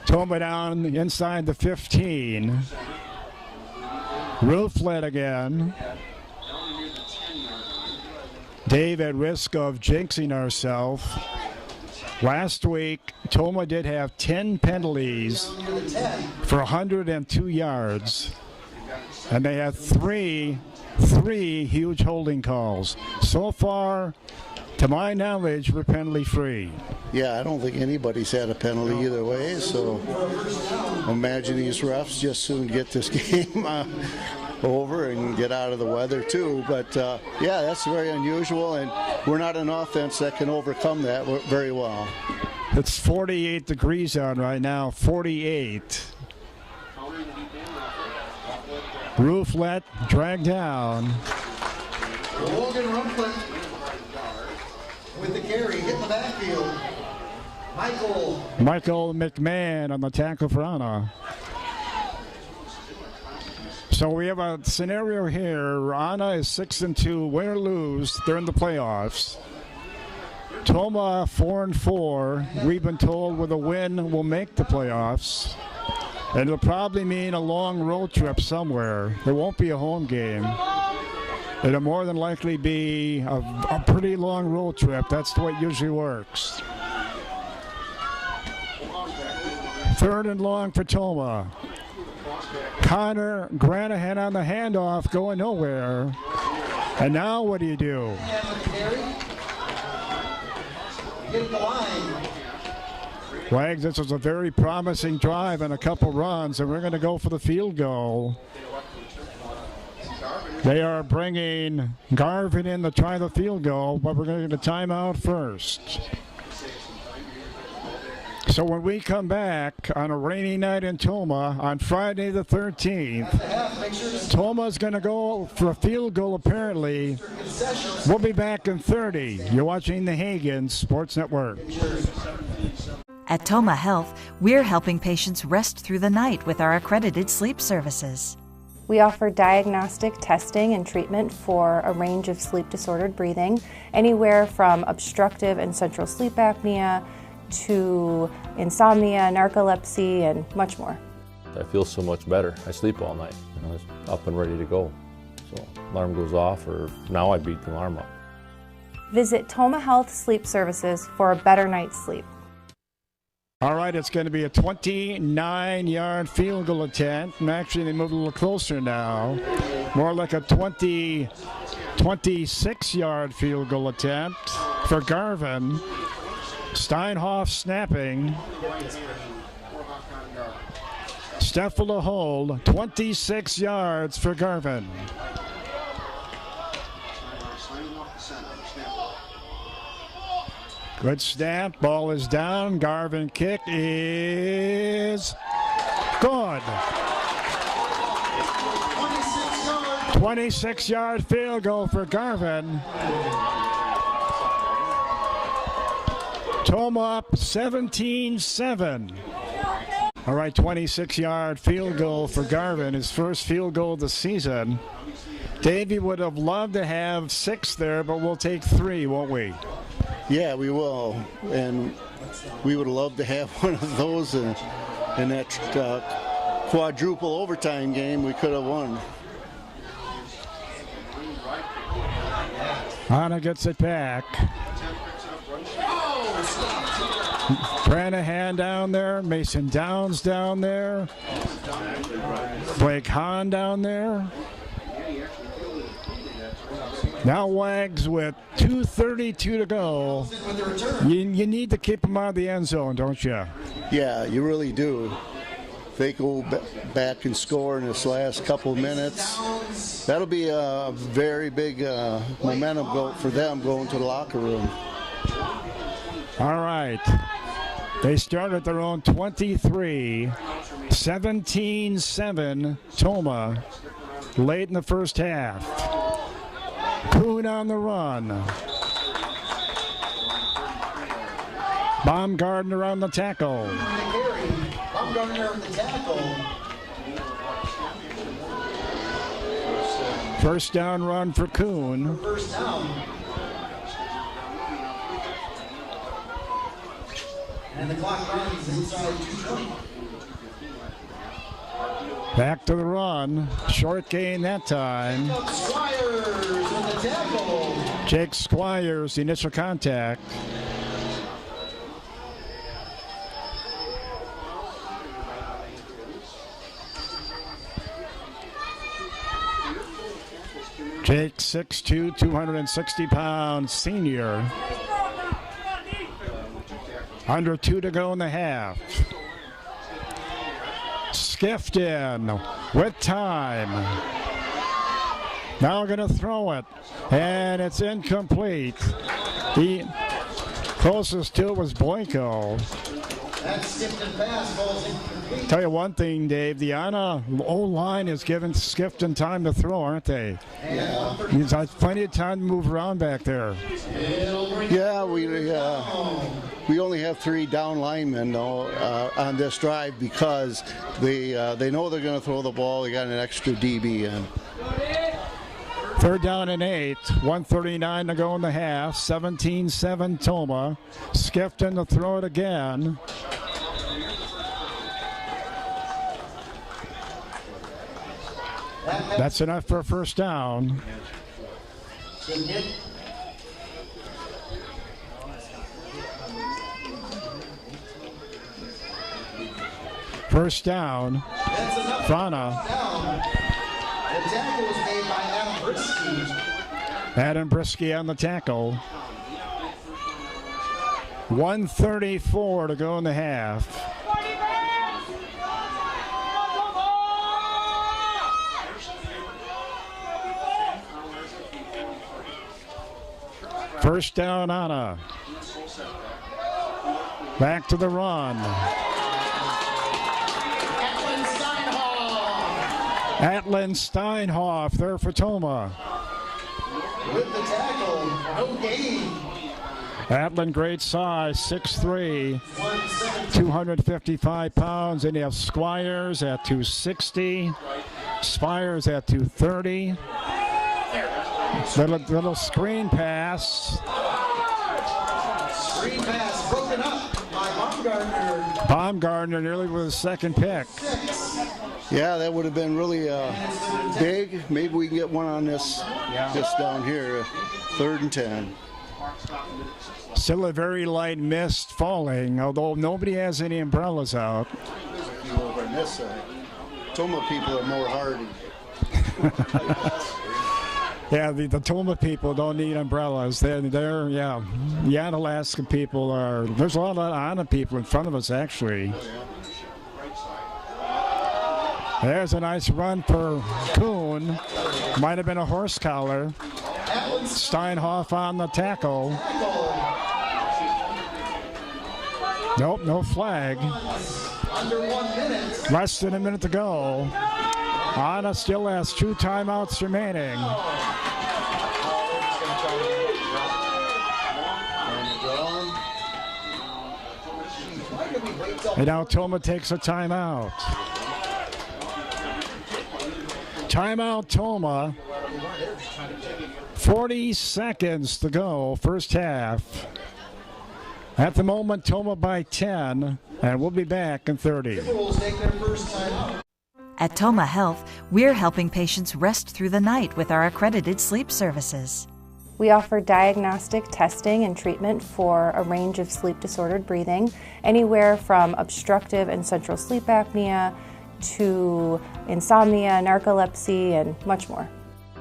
Toma down inside the 15. Rooflet again. Dave, at risk of jinxing ourselves, last week Toma did have 10 penalties for 102 yards, and they had three huge holding calls. So far, to my knowledge, we're penalty free. Yeah, I don't think anybody's had a penalty either way, so imagine these refs just soon get this game over and get out of the weather too. But yeah, that's very unusual, and we're not an offense that can overcome that very well. It's 48 degrees out right now, 48. Rooflet dragged down. Logan Rumplet with the carry, hit the backfield. Michael McMahon on the tackle for Anna. So we have a scenario here. Anna is 6-2, win or lose, they're in the playoffs. Toma 4-4. We've been told with a win we'll make the playoffs. And it'll probably mean a long road trip somewhere. There won't be a home game. It'll more than likely be a pretty long road trip. That's the way it usually works. 3rd and long for Toma. Connor Granahan on the handoff, going nowhere. And now what do you do? Wags, this was a very promising drive and a couple runs, and we're going to go for the field goal. They are bringing Garvin in to try the field goal, but we're going to get a timeout first. So when we come back on a rainy night in Toma on Friday the 13th, Toma's going to go for a field goal apparently. We'll be back in 30. You're watching the Hagen Sports Network. At Toma Health, we're helping patients rest through the night with our accredited sleep services. We offer diagnostic testing and treatment for a range of sleep-disordered breathing, anywhere from obstructive and central sleep apnea to insomnia, narcolepsy, and much more. I feel so much better. I sleep all night. It's up and ready to go. So alarm goes off, or now I beat the alarm up. Visit Toma Health Sleep Services for a better night's sleep. All right, it's going to be a 29-yard field goal attempt. And actually, they moved a little closer now. More like a 26-yard field goal attempt for Garvin. Steinhoff snapping. Steffel to hold. 26 yards for Garvin. Good snap. Ball is down. Garvin kick is good. 26-yard field goal for Garvin. Toma up 17-7. All right, 26-yard field goal for Garvin, his first field goal of the season. Davey would have loved to have 6 there, but we'll take 3, won't we? Yeah, we will, and we would love to have one of those in that quadruple overtime game we could have won. Anna gets it back. Branahan down there, Mason Downs down there, Blake Hahn down there. Now Wags with 2:32 to go. You need to keep them out of the end zone, don't you? Yeah, you really do. If they go back and score in this last couple of minutes, that'll be a very big momentum for them going to the locker room. All right. They start at their own 23, 17-7 Toma late in the first half. Kuhn on the run. Baumgartner on the tackle. Baumgartner on the tackle. First down run for Kuhn. First down. And the clock runs inside 2:20. Back to the run. Short gain that time. Squires on the tackle. Jake Squires, the initial contact. Jake, 6'2", 260 pounds, senior. Under 2 to go in the half. Skifton with time. Now going to throw it, and it's incomplete. The closest to it was Boyko. That Skifton pass falls incomplete. Tell you one thing, Dave, the Anna O-line is giving Skifton time to throw, aren't they? Yeah. He's had plenty of time to move around back there. Yeah, we only have 3 down linemen though on this drive because they know they're going to throw the ball. They got an extra DB in. 3rd down and 8, 1:39 to go in the half, 17-7 Toma. Skifton to throw it again. That's enough for a first down. First down, Fana. The tackle was made by Adam Brisky. Adam Brisky on the tackle. 1:34 to go in the half. First down, Anna. Back to the run. Atlin Steinhoff there for Toma. With the tackle, no gain. Atlin, great size, 6'3", 255 pounds. And you have Squires at 260, Spires at 230. Little screen pass. Screen pass broken up by Baumgartner. Baumgartner nearly with his second pick. Yeah, that would have been really big. Maybe we can get one on this down here, 3rd and 10. Still a very light mist falling, although nobody has any umbrellas out. Over on this side. Toma people are more hardy. Yeah, the Toma people don't need umbrellas. The Onalaska people are. There's a lot of Anna people in front of us, actually. There's a nice run for Kuhn. Might have been a horse collar. Steinhoff on the tackle. Nope, no flag. Under 1 minute. Less than a minute to go. Anna still has 2 timeouts remaining. And now Toma takes a timeout. Timeout Toma. 40 seconds to go, first half. At the moment, Toma by 10, and we'll be back in 30. At Toma Health, we're helping patients rest through the night with our accredited sleep services. We offer diagnostic testing and treatment for a range of sleep-disordered breathing, anywhere from obstructive and central sleep apnea to insomnia, narcolepsy, and much more.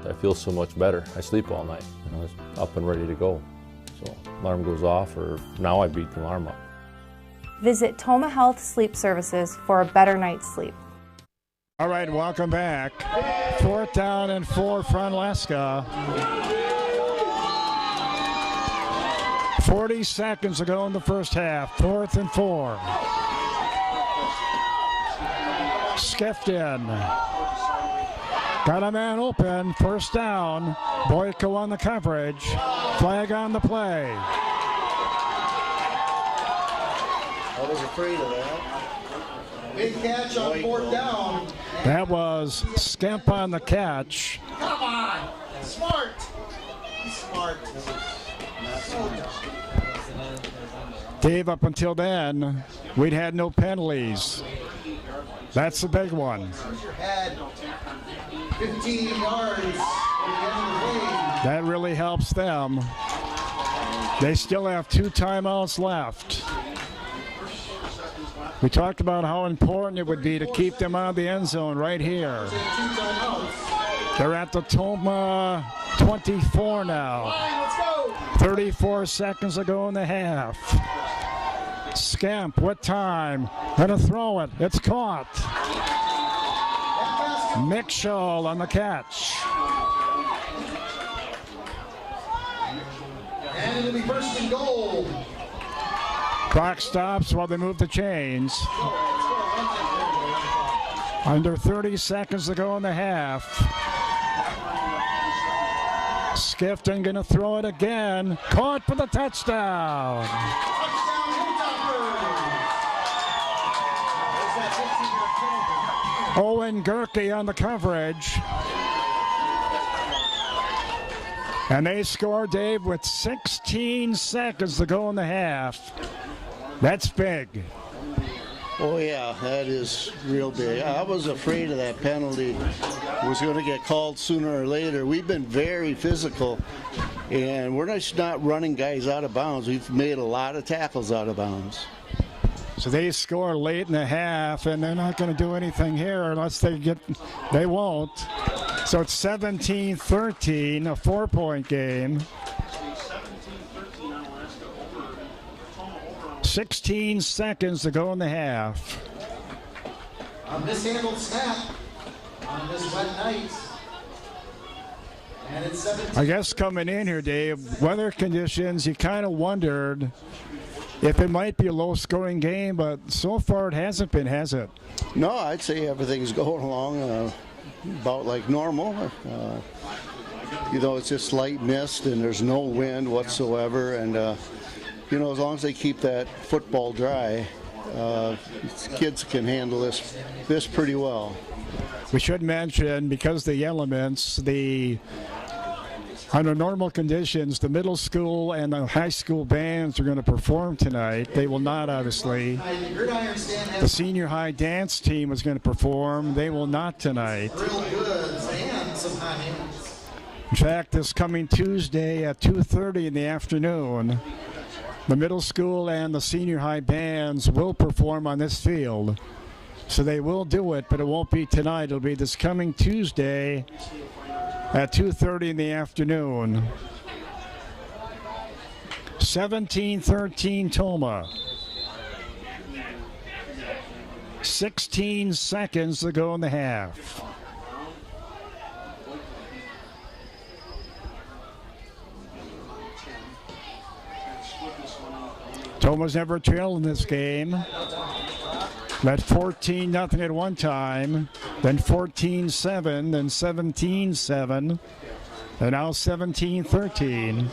I feel so much better. I sleep all night. It's up and ready to go. So alarm goes off, or now I beat the alarm up. Visit Toma Health Sleep Services for a better night's sleep. All right, welcome back. 4th down and 4 for Onalaska. 40 seconds to go in the first half. 4th and 4. Skifton. Got a man open. First down. Boyko on the coverage. Flag on the play. I was afraid of that. Big catch on 4th down. That was Skemp on the catch. Come on. Smart. Smart. Dave, up until then, we'd had no penalties. That's the big one. Had 15 yards at the end of the play. That really helps them. They still have 2 timeouts left. We talked about how important it would be to keep them out of the end zone right here. They're at the Toma 24 now. 34 seconds to go in the half. Scamp with time. Gonna throw it. It's caught. Mitchell on the catch. And it'll be first and goal. Clock stops while they move the chains. Under 30 seconds to go in the half. Skifton gonna throw it again. Caught for the touchdown. Owen Gerke on the coverage. And they score, Dave, with 16 seconds to go in the half. That's big. Oh, yeah, that is real big. I was afraid of that penalty. It was going to get called sooner or later. We've been very physical, and we're just not running guys out of bounds. We've made a lot of tackles out of bounds. So they score late in the half, and they're not going to do anything here unless they won't. So it's 17-13, a 4-point game. 16 seconds to go in the half. A mishandled snap on this wet night. And it's 17. I guess coming in here, Dave, weather conditions, you kind of wondered if it might be a low-scoring game, but so far it hasn't been, has it? No, I'd say everything's going along about like normal. It's just light mist and there's no wind whatsoever. And, as long as they keep that football dry, kids can handle this pretty well. We should mention, because the elements, under normal conditions, the middle school and the high school bands are going to perform tonight. They will not, obviously. The senior high dance team is going to perform. They will not tonight. In fact, this coming Tuesday at 2:30 in the afternoon, the middle school and the senior high bands will perform on this field. So they will do it, but it won't be tonight. It'll be this coming Tuesday at 2:30 in the afternoon. 17-13 Toma. 16 seconds to go in the half. Toma's never trailed in this game. Led 14-0 at one time, then 14-7, then 17-7, and now 17-13.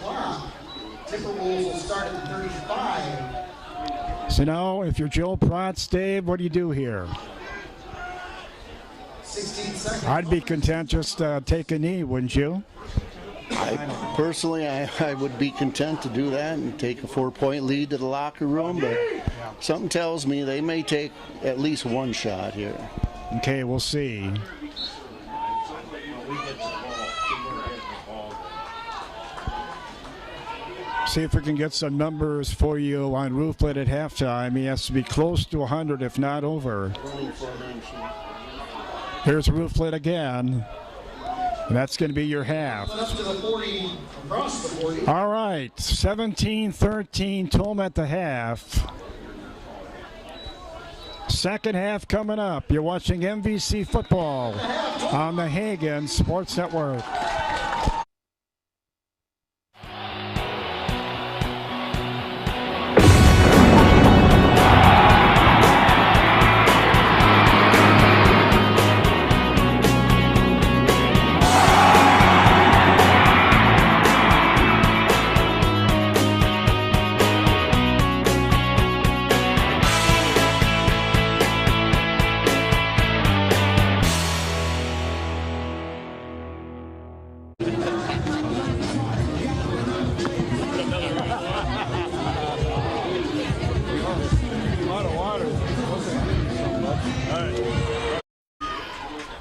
Timberwolves will start at 35. So now, if you're Joe Protz, Dave, what do you do here? 16 seconds. I'd be content just take a knee, wouldn't you? Personally, I would be content to do that and take a 4-point lead to the locker room, but something tells me they may take at least one shot here. Okay, we'll see. See if we can get some numbers for you on Rooflet at halftime. He has to be close to 100, if not over. Here's Rooflet again. And that's going to be your half. Up to the 40, across the 40. All right, 17-13, Toma at the half. Second half coming up. You're watching MVC football on the Hagen Sports Network.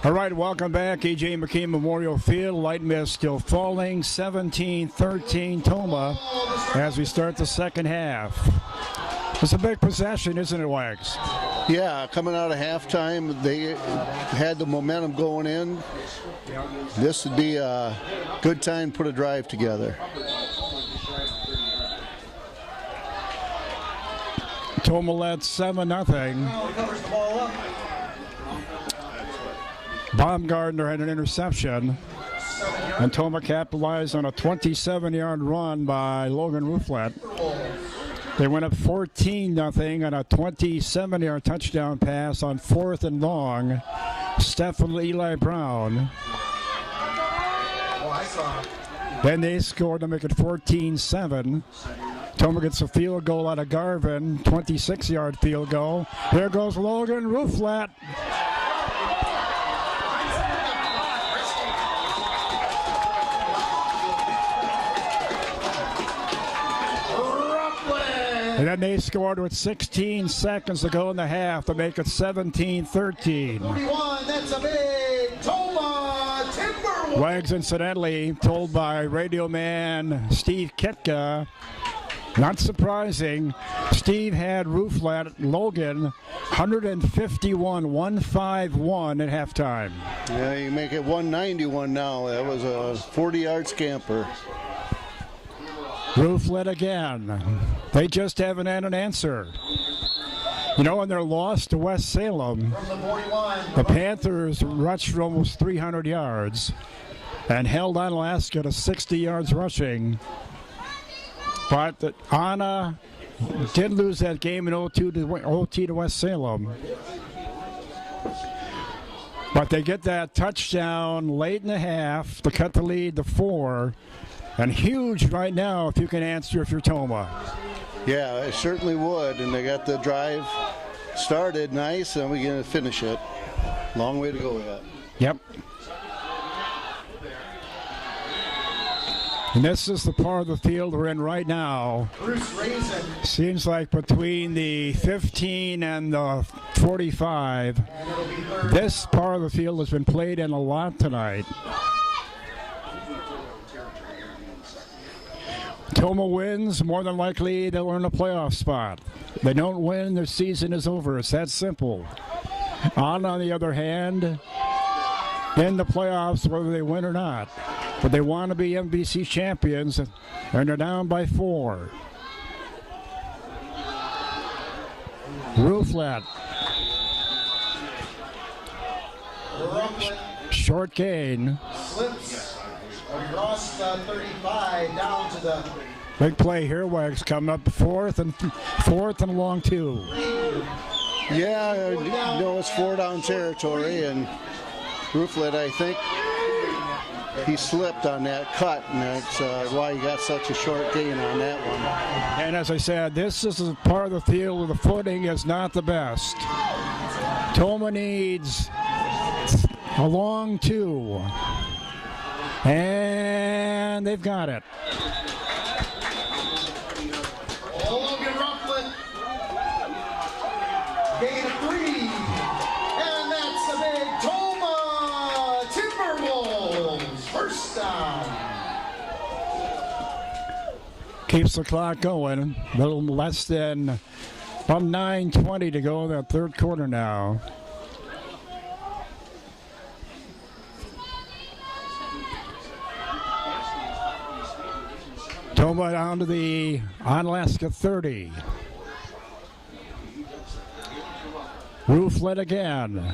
All right, welcome back. E.J. McKean Memorial Field. Light mist still falling. 17-13 Toma as we start the second half. It's a big possession, isn't it, Wags? Yeah, coming out of halftime, they had the momentum going in. This would be a good time to put a drive together. Toma led 7-0. Baumgartner had an interception, and Toma capitalized on a 27-yard run by Logan Rouflet. They went up 14-0 on a 27-yard touchdown pass on 4th and long. Stephen Eli Brown. Then they scored to make it 14-7. Toma gets a field goal out of Garvin, 26-yard field goal. Here goes Logan Rouflet. And then they scored with 16 seconds to go in the half to make it 17-13. 41, that's a big Toma Timberwolves. Wags, incidentally, told by radio man Steve Ketka, not surprising, Steve had Rouflet Logan 151 at halftime. Yeah, you make it 191 now. That was a 40-yard scamper. Rouflet again. They just haven't had an answer. You know, in their loss to West Salem, the Panthers rushed for almost 300 yards and held Onalaska to 60 yards rushing. But Anna did lose that game in OT to West Salem. But they get that touchdown late in the half to cut the lead to 4. And huge right now if you can answer if you're Toma. Yeah, it certainly would. And they got the drive started nice, and we're going to finish it. Long way to go yet. Yep. And this is the part of the field we're in right now. Seems like between the 15 and the 45, this part of the field has been played in a lot tonight. Toma wins, more than likely they'll earn a playoff spot. If they don't win, their season is over. It's that simple. On the other hand, in the playoffs, whether they win or not. But they want to be MVC champions, and they're down by 4. Rouflet. Short gain. Slips across the 35 down to the Big play here. Wags coming up fourth and long 2. Yeah, you know, it's 4-down territory, and Rouflet, I think, he slipped on that cut, and that's why he got such a short gain on that one. And as I said, this is a part of the field where the footing is not the best. Toma needs a long 2. And they've got it. Logan Rouflet. Gain of 3. And that's the big Toma Timberwolves. First down. Keeps the clock going. A little less than about 9:20 to go in that third quarter now. Toma down to the Onalaska 30. Rouflet again.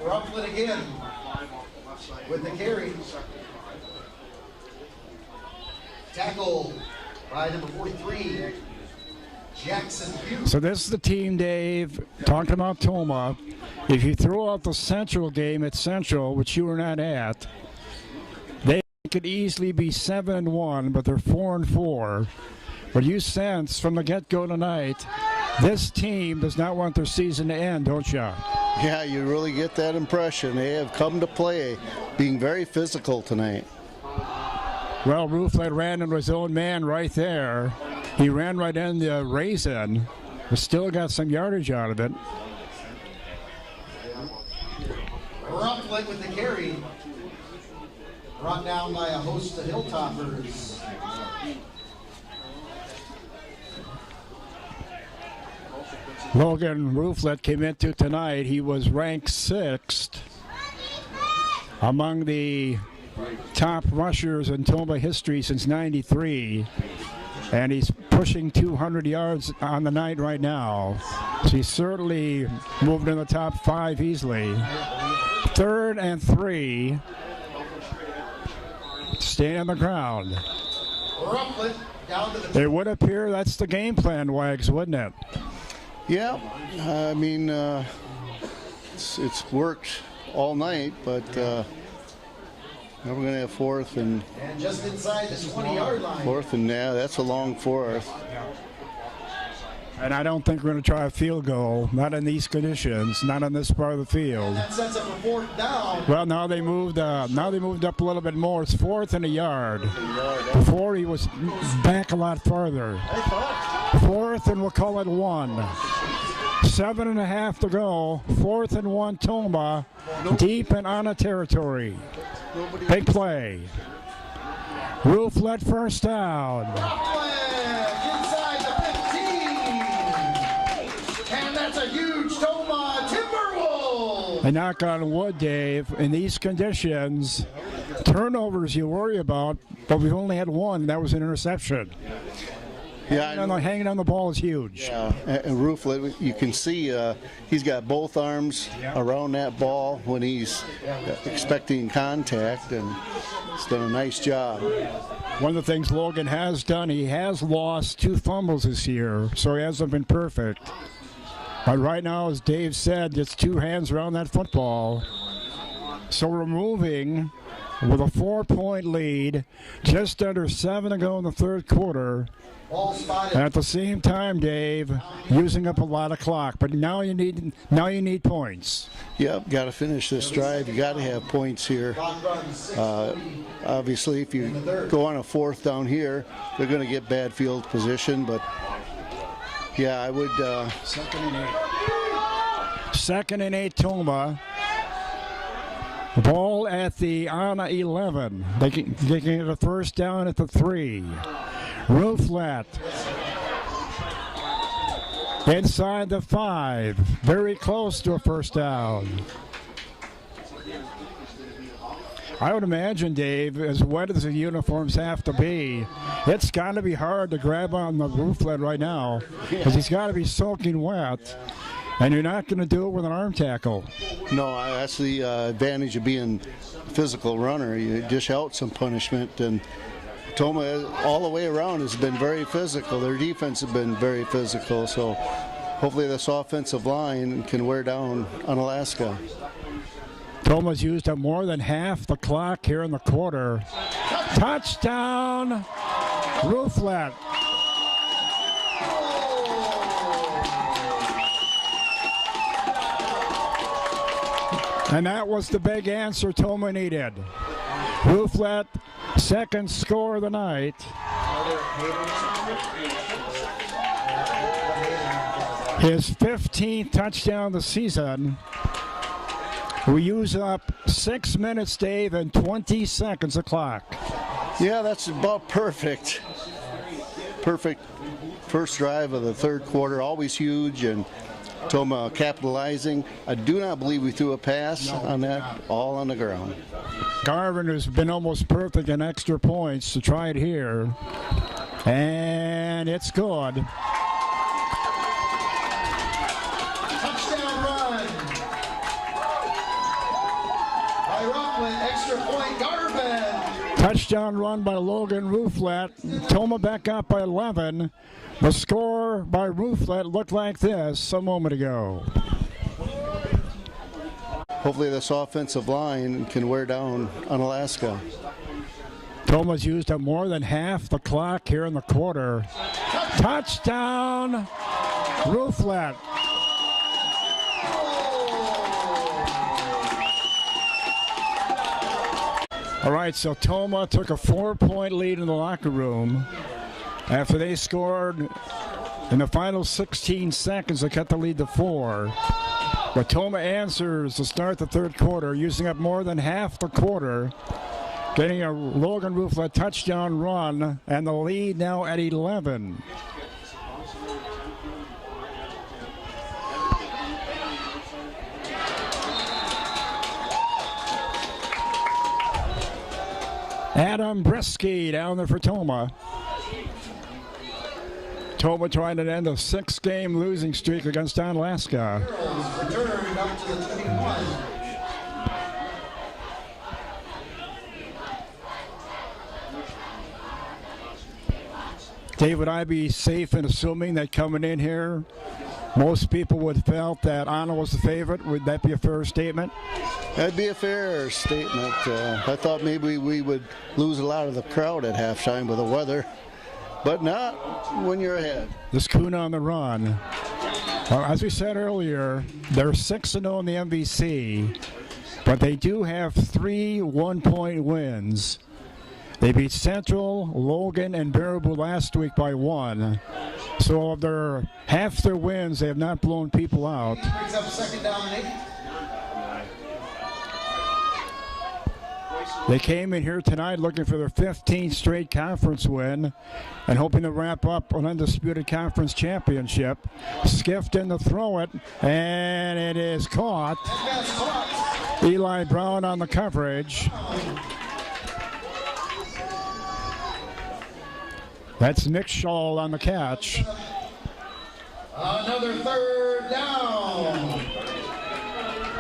Rouflet again with the carry. Tackle by number 43, Jackson Pugh. So this is the team, Dave, talking about Toma. If you throw out the Central game at Central, which you were not at, they could easily be 7-1, but they're 4-4. But you sense from the get-go tonight, this team does not want their season to end, don't you? Yeah, you really get that impression. They have come to play, being very physical tonight. Well, Rouflet ran into his own man right there. He ran right in the raisin, but still got some yardage out of it. Rufflet with the carry. Brought down by a host of Hilltoppers. Logan Rufflet came into tonight. He was ranked 6th among the top rushers in Tomah history since '93. And he's pushing 200 yards on the night right now. So he's certainly moved in the top 5 easily. 3rd and 3. Staying on the ground. Rufflet down to the... It would appear that's the game plan, Wags, wouldn't it? Yeah, I mean, it's worked all night, but now we're going to have 4th and... And just inside the 20-yard line. 4th and, yeah, that's a long 4th. And I don't think we're going to try a field goal, not in these conditions, not on this part of the field. That sets up a 4th down. Well, now they moved up a little bit more. It's 4th and a yard. Before he was back a lot farther. 4th and we'll call it 1. 7.5 to go. 4th and 1 Tomah, deep in Anna territory. Big play. Rufflet first down. Inside the 15. And that's a huge Tomah Timberwolves. I knock on wood, Dave. In these conditions, turnovers you worry about, but we've only had 1. That was an interception. Yeah, hanging on the ball is huge. Yeah, and Rufflet, you can see he's got both arms around that ball when he's expecting contact, and he's done a nice job. One of the things Logan has done, he has lost 2 fumbles this year, so he hasn't been perfect. But right now, as Dave said, it's 2 hands around that football. So we're moving with a 4-point lead, just under 7 to go in the 3rd quarter. And at the same time, Dave, using up a lot of clock. But now you need points. Yep, got to finish this drive. You got to have points here. Obviously, if you go on a 4th down here, they're going to get bad field position. But yeah, I would. 2nd and 8 Tomah. Ball at the Anna 11. They can get a first down at the 3. Rufflet inside the 5. Very close to a first down. I would imagine, Dave, as wet as the uniforms have to be, it's got to be hard to grab on the Rufflet right now because he's got to be soaking wet. And you're not going to do it with an arm tackle. No, that's the advantage of being a physical runner. You dish out some punishment, and Tomah all the way around has been very physical. Their defense has been very physical, so hopefully this offensive line can wear down Onalaska. Tomah's used up more than half the clock here in the quarter. Touchdown, Rufflet. And that was the big answer Tomah needed. Rufflet, 2nd score of the night. His 15th touchdown of the season. We use up 6 minutes, Dave, and 20 seconds of clock. Yeah, that's about perfect. Perfect first drive of the 3rd quarter, always huge, and Tomah capitalizing. I do not believe we threw a pass on that, all on the ground. Garvin has been almost perfect in extra points to try it here. And it's good. Touchdown run by Rufflet, extra point Garvin. Touchdown run by Logan Rufflet. Tomah back up by 11. The score by Rufflet looked like this a moment ago. Hopefully this offensive line can wear down Onalaska. Tomah's used up more than half the clock here in the quarter. Touchdown, Rufflet. All right, so Tomah took a 4-point lead in the locker room after they scored in the final 16 seconds. They cut the lead to 4. But Toma answers to start the third quarter, using up more than half the quarter, getting a Logan Rooflet touchdown run, and the lead now at 11. Adam Brisky down there for Toma. Toma trying to end a 6-game losing streak against Onalaska. Returned up to the 21. Dave, would I be safe in assuming that coming in here, most people would have felt that Anna was the favorite? Would that be a fair statement? That'd be a fair statement. I thought maybe we would lose a lot of the crowd at halftime with the weather, but not when you're ahead. This Kuhn on the run. As we said earlier, they're 6-0 in the MVC, but they do have 3 one-point wins. They beat Central, Logan, and Baraboo last week by 1. So of half their wins, they have not blown people out. Brings up second down and 8. They came in here tonight looking for their 15th straight conference win and hoping to wrap up an undisputed conference championship. Skiffed in to throw it, and it is caught. Eli Brown on the coverage. That's Nick Shaw on the catch. Another third down.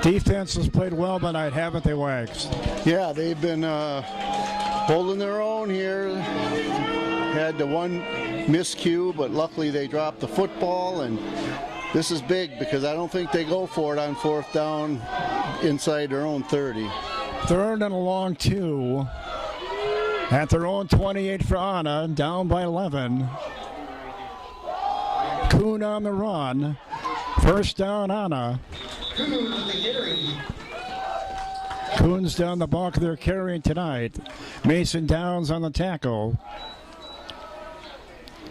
Defense has played well tonight, haven't they, Wags? Yeah, they've been holding their own here. Had the one miscue, but luckily they dropped the football, and this is big because I don't think they go for it on 4th down inside their own 30. 3rd and a long 2. At their own 28 for Anna, down by 11. Kuhn on the run. 1st down, Anna. Kuhn with the carry. Kuhn's down the bulk of their carrying tonight. Mason Downs on the tackle.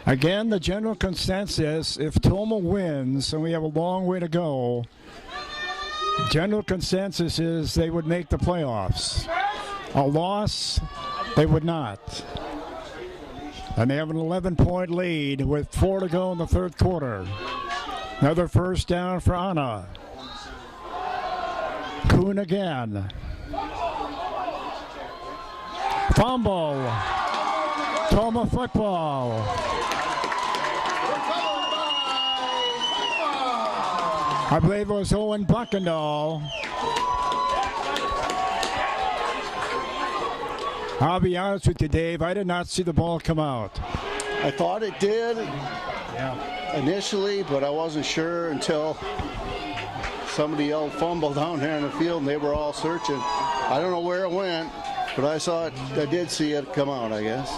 Again, the general consensus, if Toma wins, and we have a long way to go, general consensus is they would make the playoffs. A loss, they would not. And they have an 11-point lead with 4 to go in the 3rd quarter. Another 1st down for Anna. Kuhn again. Fumble. Toma football. I believe it was Owen Buckendall. I'll be honest with you, Dave, I did not see the ball come out. I thought it did initially, but I wasn't sure until somebody yelled fumble down there in the field, and they were all searching. I don't know where it went, but I saw it. I did see it come out, I guess.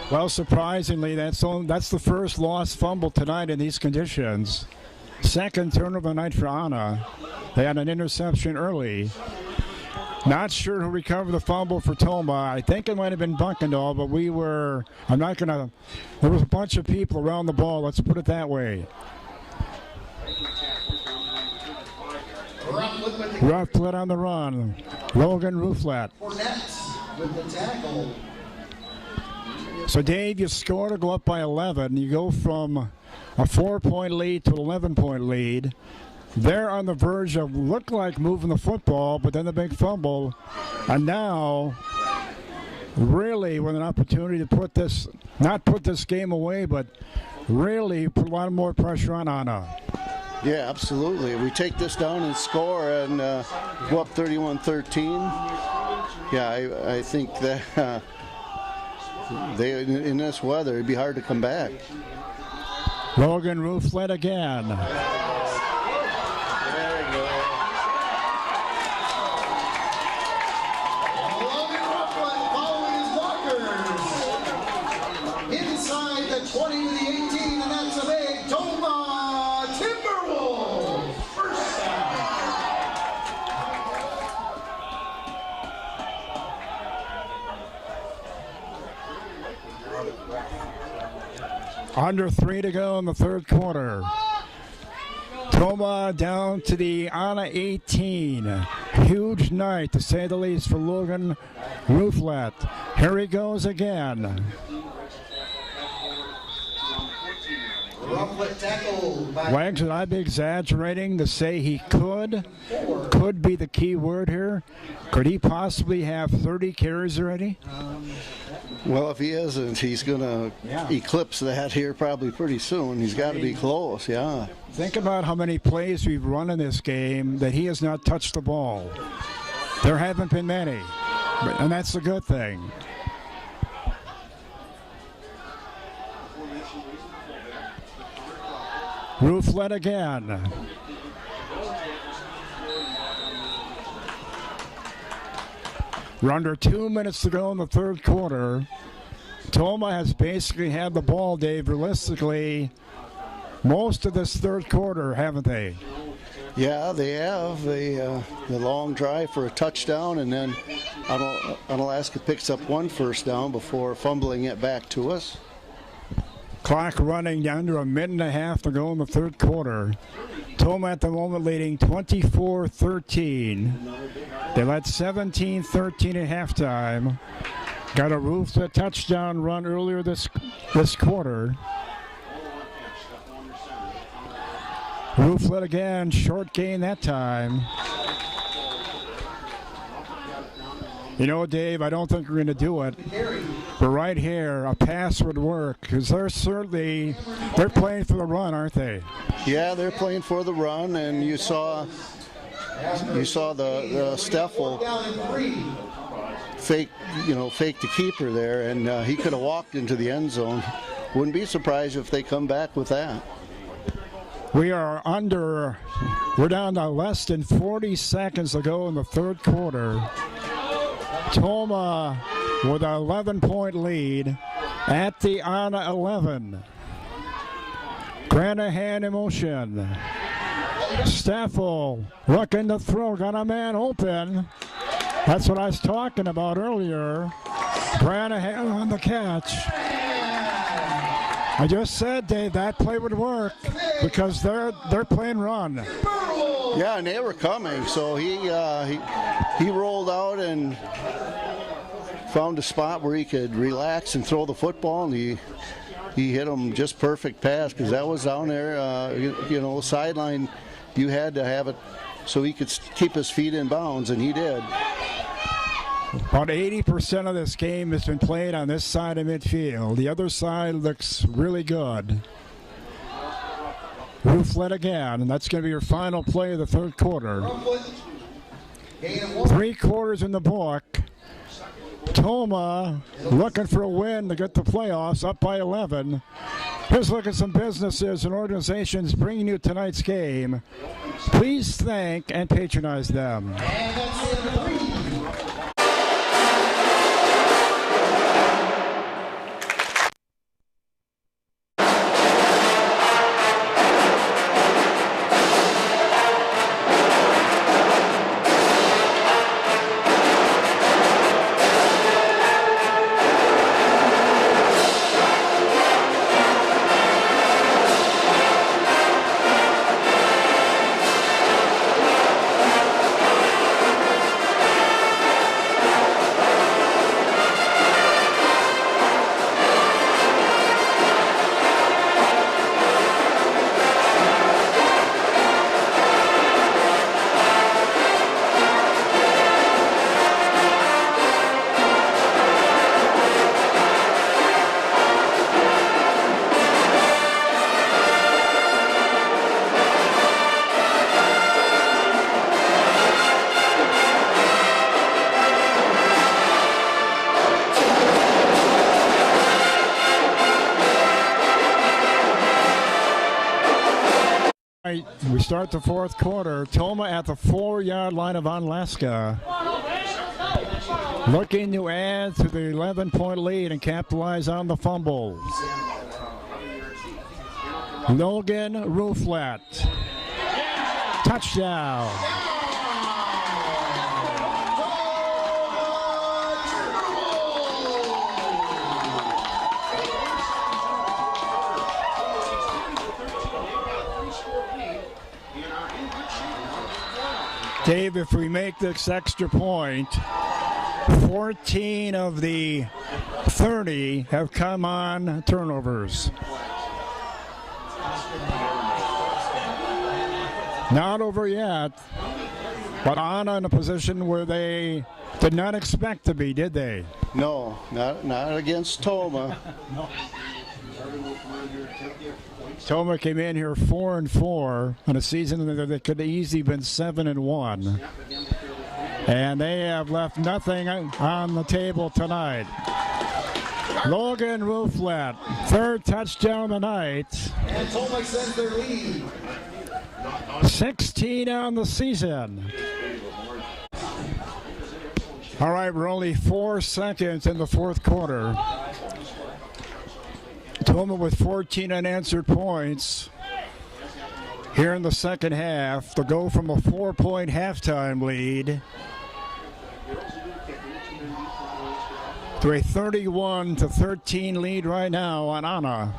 Well, surprisingly, that's the first lost fumble tonight in these conditions. 2nd turnover of the night for Anna. They had an interception early. Not sure who recovered the fumble for Toma. I think it might have been Buckendall, but there was a bunch of people around the ball, let's put it that way. Rufflet on the run. Logan Rooflet. Fournette with the tackle. So, Dave, you score to go up by 11. You go from a 4-point lead to an 11-point lead. They're on the verge of look like moving the football, but then the big fumble. And now, really, with an opportunity to not put this game away, but really put a lot more pressure on Anna. Yeah, absolutely. We take this down and score and go up 31-13. Yeah, I think that in this weather, it'd be hard to come back. Logan Rooflet again. Logan Rufflet following his blockers. Inside the 20 to the 18, and that's a big Toma Timberwolves. First down. Under 3 to go in the 3rd quarter. Toma down to the Anna 18. Huge night, to say the least, for Logan Rouflet. Here he goes again. Wags, would I be exaggerating to say he could be the key word here? Could he possibly have 30 carries already? Well, if he isn't, he's going to eclipse that here probably pretty soon. He's got to be close, yeah. Think about how many plays we've run in this game that he has not touched the ball. There haven't been many, and that's a good thing. Rouflet again. We're under 2 minutes to go in the third quarter. Toma has basically had the ball, Dave, realistically, most of this third quarter, haven't they? Yeah, they have. The long drive for a touchdown, and then Onalaska picks up one first down before fumbling it back to us. Clock running under a minute and a half to go in the third quarter. Toma at the moment leading 24-13. They led 17-13 at halftime. Got a Rouflet touchdown run earlier this quarter. Rouflet again, short gain that time. You know, Dave, I don't think we're going to do it. But right here, a pass would work, because they're playing for the run, aren't they? Yeah, they're playing for the run, and you saw the Steffel fake the keeper there, and he could have walked into the end zone. Wouldn't be surprised if they come back with that. We're down to less than 40 seconds to go in the third quarter. Toma with an 11-point lead at the Anna 11. Granahan in motion. Steffel looking to throw, got a man open. That's what I was talking about earlier. Granahan on the catch. I just said, Dave, that play would work because they're playing run. Yeah, and they were coming, so he rolled out and found a spot where he could relax and throw the football, and he hit him just perfect pass, because that was down there, sideline. You had to have it so he could keep his feet in bounds, and he did. About 80% of this game has been played on this side of midfield. The other side looks really good. Rouflet again, and that's going to be your final play of the third quarter. 3 quarters in the book. Toma looking for a win to get the playoffs, up by 11. Here's a look at some businesses and organizations bringing you tonight's game. Please thank and patronize them. We start the fourth quarter. Toma at the 4-yard line of Onalaska. Looking to add to the 11-point lead and capitalize on the fumbles. Logan Rouflet. Touchdown. Dave, if we make this extra point, 14 of the 30 have come on turnovers. Not over yet, but on in a position where they did not expect to be, did they? No, not against Toma. Toma came in here 4-4 on a season that could have easily been 7-1. And they have left nothing on the table tonight. Logan Rouflet, third touchdown tonight. And Toma extends their lead. 16 on the season. All right, we're only 4 seconds in the fourth quarter. Toma with 14 unanswered points. Here in the second half, to go from a 4-point halftime lead to a 31-13 lead right now on Anna.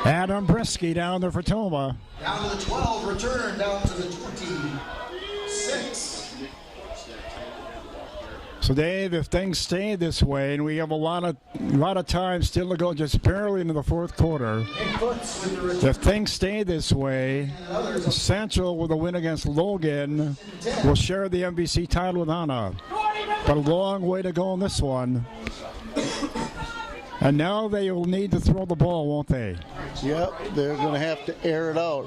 Adam Brisky down there for Toma. Down to the 12, return down to the 26. So Dave, if things stay this way, and we have a lot of time still to go, just barely into the fourth quarter. If things stay this way, Central with a win against Logan will share the MVC title with Anna. But a long way to go in this one. And now they will need to throw the ball, won't they? Yep, they're going to have to air it out.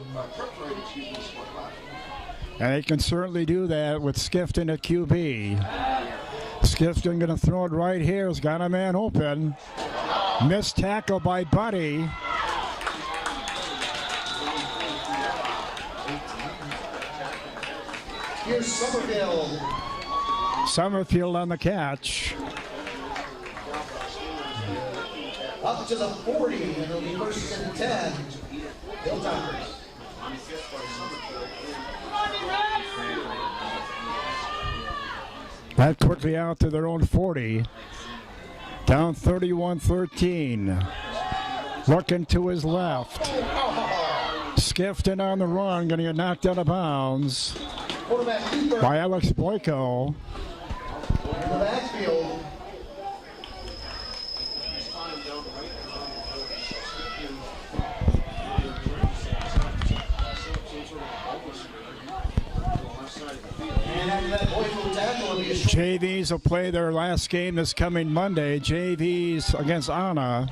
And they can certainly do that with Skifton at QB. Skifton going to throw it right here. He's got a man open. Missed tackle by Buddy. Here's Summerfield. Summerfield on the catch. Up to the 40, and it'll be first and 10. Hilltoppers. That quickly out to their own 40. Down 31-13. Looking to his left. Skifton on the run, going to get knocked out of bounds by Alex Boyko. In the backfield. JVs will play their last game this coming Monday. JVs against Anna.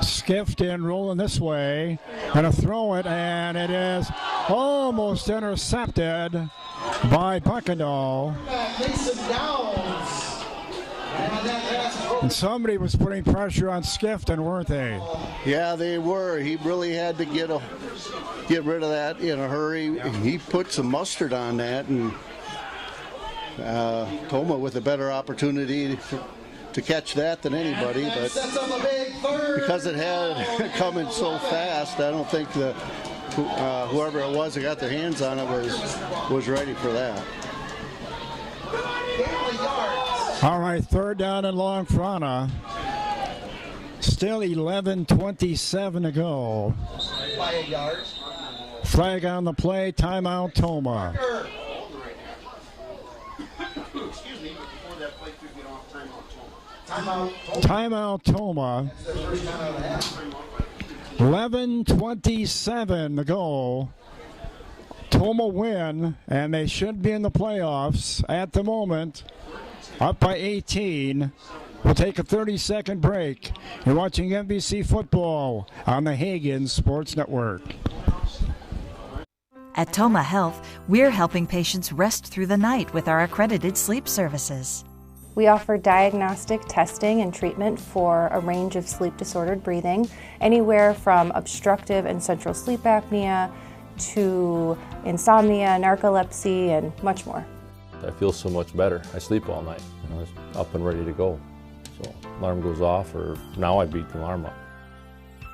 Skifton rolling this way. Gonna throw it, and it is almost intercepted by Buckendall. And somebody was putting pressure on Skifton, weren't they? Yeah, they were. He really had to get rid of that in a hurry. He put some mustard on that, and Toma with a better opportunity to catch that than anybody. But because it had come in so fast, I don't think whoever it was that got their hands on it was ready for that. All right, third down and long for Anna. Still 11:27 to go. By a yard. Flag on the play, timeout Toma. Excuse me, before that play could get off, Timeout Toma. 11:27 to go. Toma win, and they should be in the playoffs at the moment. Up by 18. We'll take a 30-second break. You're watching NBC Football on the Hagen Sports Network. At Toma Health, we're helping patients rest through the night with our accredited sleep services. We offer diagnostic testing and treatment for a range of sleep-disordered breathing, anywhere from obstructive and central sleep apnea to insomnia, narcolepsy, and much more. I feel so much better. I sleep all night. It's up and ready to go. So alarm goes off, or now I beat the alarm up.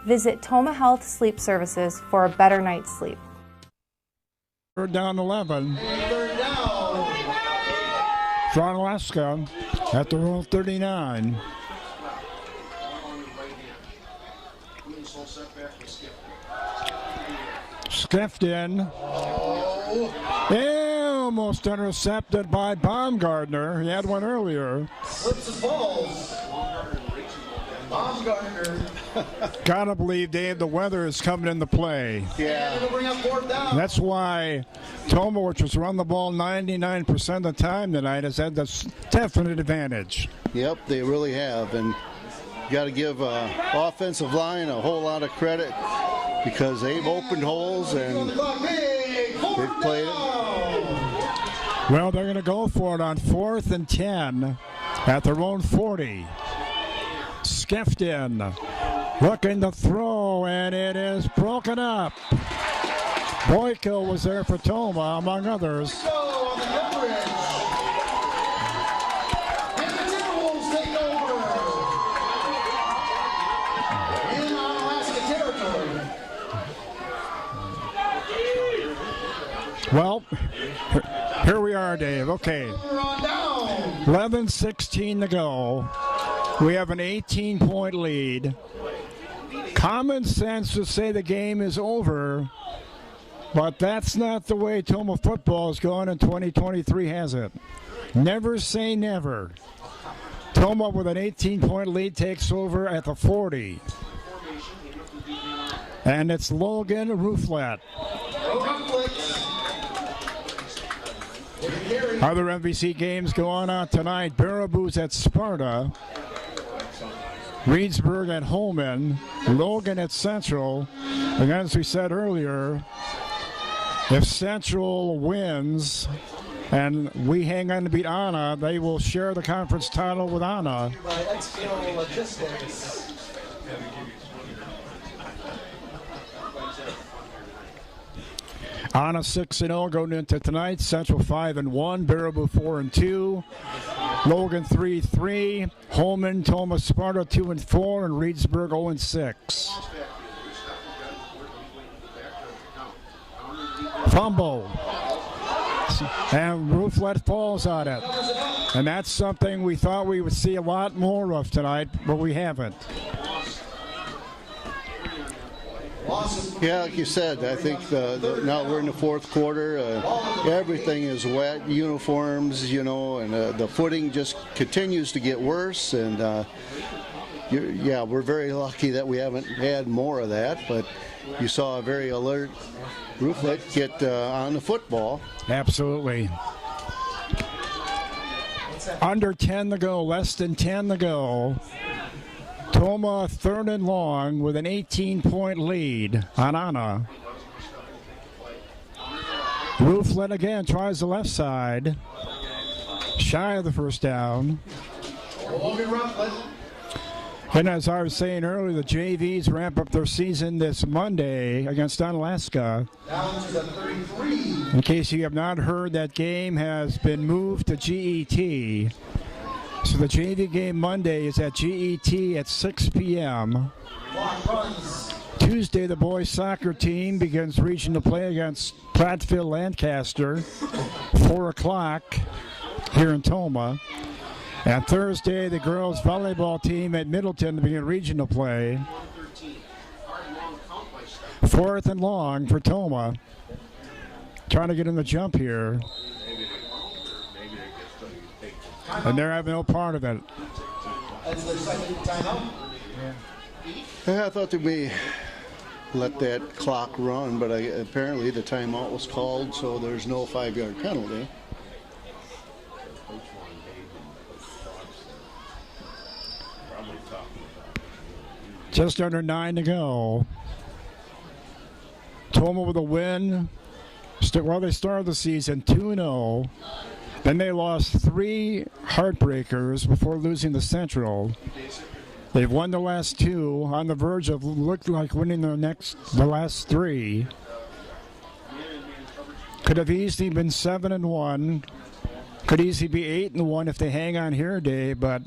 Visit Toma Health Sleep Services for a better night's sleep. Third down 11. Third down. For Onalaska at the row 39. Skefton. Almost intercepted by Baumgartner. He had one earlier. Slips and falls. Baumgartner. Gotta believe, Dave, the weather is coming into play. Yeah. It'll bring up fourth down. That's why Toma, which was run the ball 99% of the time tonight, has had this definite advantage. Yep, they really have. And you got to give offensive line a whole lot of credit because they've opened holes and they've played it. Well, they're going to go for it on 4th and 10 at their own 40. Skefton looking to throw, and it is broken up. Boyko was there for Toma, among others. So on the coverage. And the Timberwolves take over. In Onalaska territory. Well, here we are, Dave. Okay. 11:16 to go. We have an 18-point lead. Common sense would say the game is over, but that's not the way Toma football is going in 2023, has it? Never say never. Toma with an 18-point lead takes over at the 40. And it's Logan Rouflet. Other MVC games going on tonight. Baraboo's at Sparta. Reedsburg at Holman. Logan at Central. And as we said earlier, if Central wins and we hang on to beat Anna, they will share the conference title with Anna. Anna 6-0 going into tonight. Central 5-1. Baraboo 4-2. Logan 3-3. Holman, Toma, Sparta 2-4, and Reedsburg 0-6. Fumble. And Rouflet falls on it. And that's something we thought we would see a lot more of tonight, but we haven't. Yeah, like you said, I think now we're in the fourth quarter. Everything is wet, uniforms, and the footing just continues to get worse. And we're very lucky that we haven't had more of that. But you saw a very alert Rouflet get on the football. Absolutely. Under 10 to go, less than 10 to go. Toma 3rd and long with an 18-point lead on Anna. Rouflet again tries the left side. Shy of the first down. And as I was saying earlier, the JVs ramp up their season this Monday against Onalaska. Down to the 33. In case you have not heard, that game has been moved to GET. So the JV game Monday is at GET at 6 p.m. Tuesday, the boys soccer team begins regional play against Platteville Lancaster, 4 o'clock here in Toma. And Thursday, the girls volleyball team at Middleton begin regional play. 4th and long for Toma. Trying to get in the jump here. And they're having no part of it. That's their second timeout. I thought they may let that clock run, but apparently the timeout was called, so there's no 5-yard penalty. Just under 9 to go. Toma with a win. Well, they started the season 2-0. Then they lost 3 heartbreakers before losing the Central. They've won the last 2, on the verge of looked like winning the last 3. Could have easily been 7-1. Could easily be 8-1 if they hang on here, Dave, but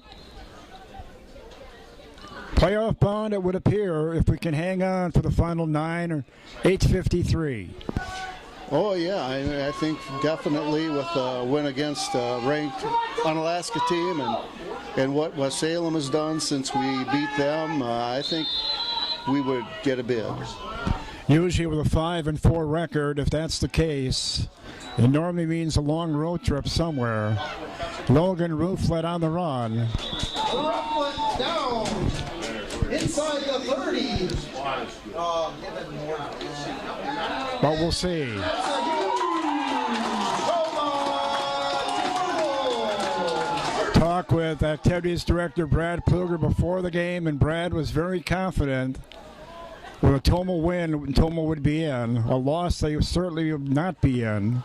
playoff bound it would appear if we can hang on for the final 9 or 8:53. Oh, yeah, I think definitely with a win against a ranked Onalaska team and what West Salem has done since we beat them, I think we would get a bid. Usually with a 5-4 record, if that's the case, it normally means a long road trip somewhere. Logan Rooflet on the run. Rooflet down inside the 30. But we'll see. Talk with Activities Director Brad Pluger before the game, and Brad was very confident with a Toma win, Toma would be in. A loss, they certainly would not be in.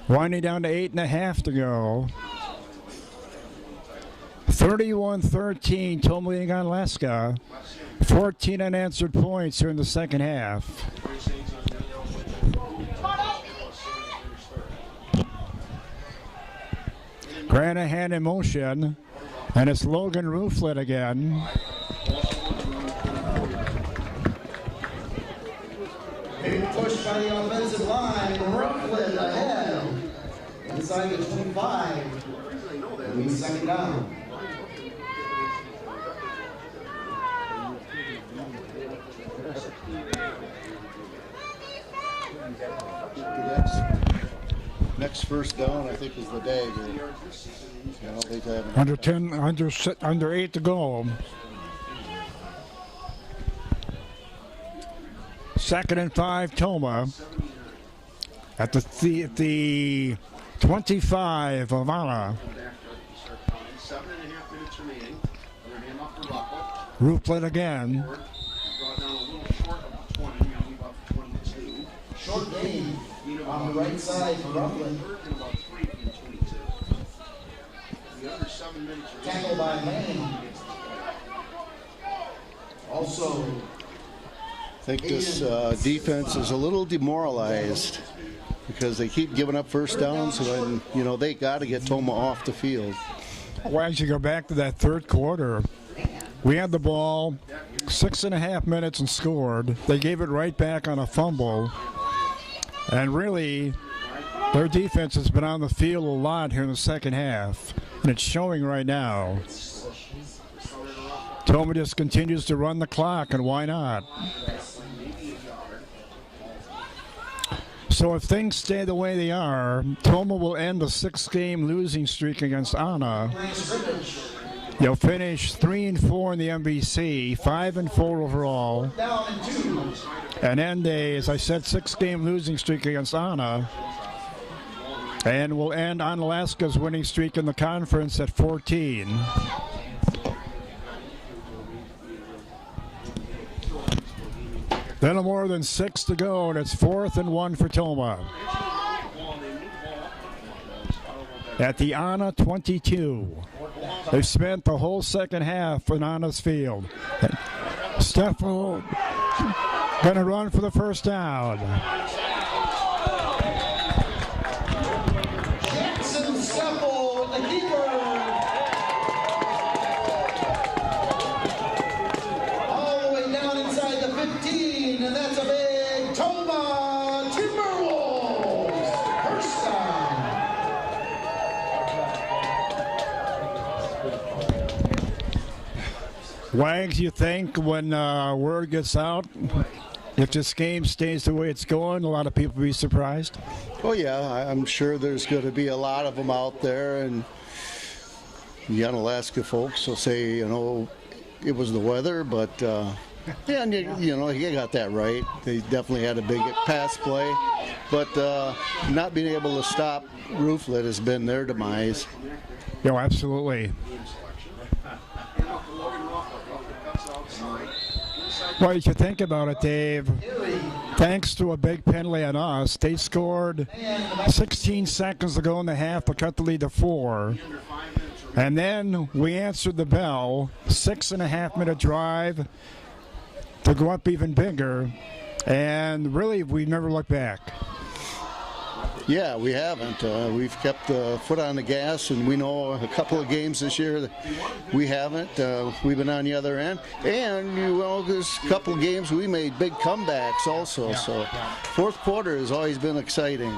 Winding down to 8.5 to go. 31-13, Toma leading Onalaska. 14 unanswered points here in the second half. Granahan in motion, and it's Logan Rooflet again. Being pushed by the offensive line, Rooflet ahead. Inside the 25. It'll be second down. Next first down, I think, is the day. Under 8 to go. Second and 5, Toma. At the 25 of Anna. 7.5 minutes remaining. Other hand off to Rockland. Rooflet again. Brought down a little short of the 20. Now we about 22. Short gain on the right side for Rockland. About 3 from 22. The other 7 minutes remaining. Tackle by Maine. Also, I think this defense is a little demoralized because they keep giving up first downs, and they got to get Toma off the field. Why don't you go back to that third quarter? We had the ball 6.5 minutes and scored. They gave it right back on a fumble. And really, their defense has been on the field a lot here in the second half. And it's showing right now. Toma just continues to run the clock, and why not? So if things stay the way they are, Toma will end the 6-game losing streak against Anna. They'll finish 3-4 in the MVC, 5-4 overall, and end a, as I said, 6-game losing streak against Anna. And we'll end Onalaska's winning streak in the conference at 14. Little more than 6 to go, and it's 4th and 1 for Toma. At the Anna 22. They've spent the whole second half in Anna's field. Steffel going to run for the first down. Jackson Steffel, the keeper. All the way down inside the 15, and that's a big Toma Timberwolves. First down. Wags, you think when word gets out, if this game stays the way it's going, a lot of people will be surprised? Oh, yeah, I'm sure there's going to be a lot of them out there, and the Onalaska folks will say, it was the weather, but, yeah, he got that right. They definitely had a big pass play, but not being able to stop Rooflet has been their demise. Absolutely. Well, if you think about it, Dave, thanks to a big penalty on us, they scored 16 seconds to go in the half to cut the lead to 4. And then we answered the bell, 6.5-minute drive to go up even bigger. And really, we never looked back. Yeah, we haven't. We've kept the foot on the gas, and we know a couple of games this year that we haven't. We've been on the other end. And, there's a couple of games we made big comebacks also. So fourth quarter has always been exciting.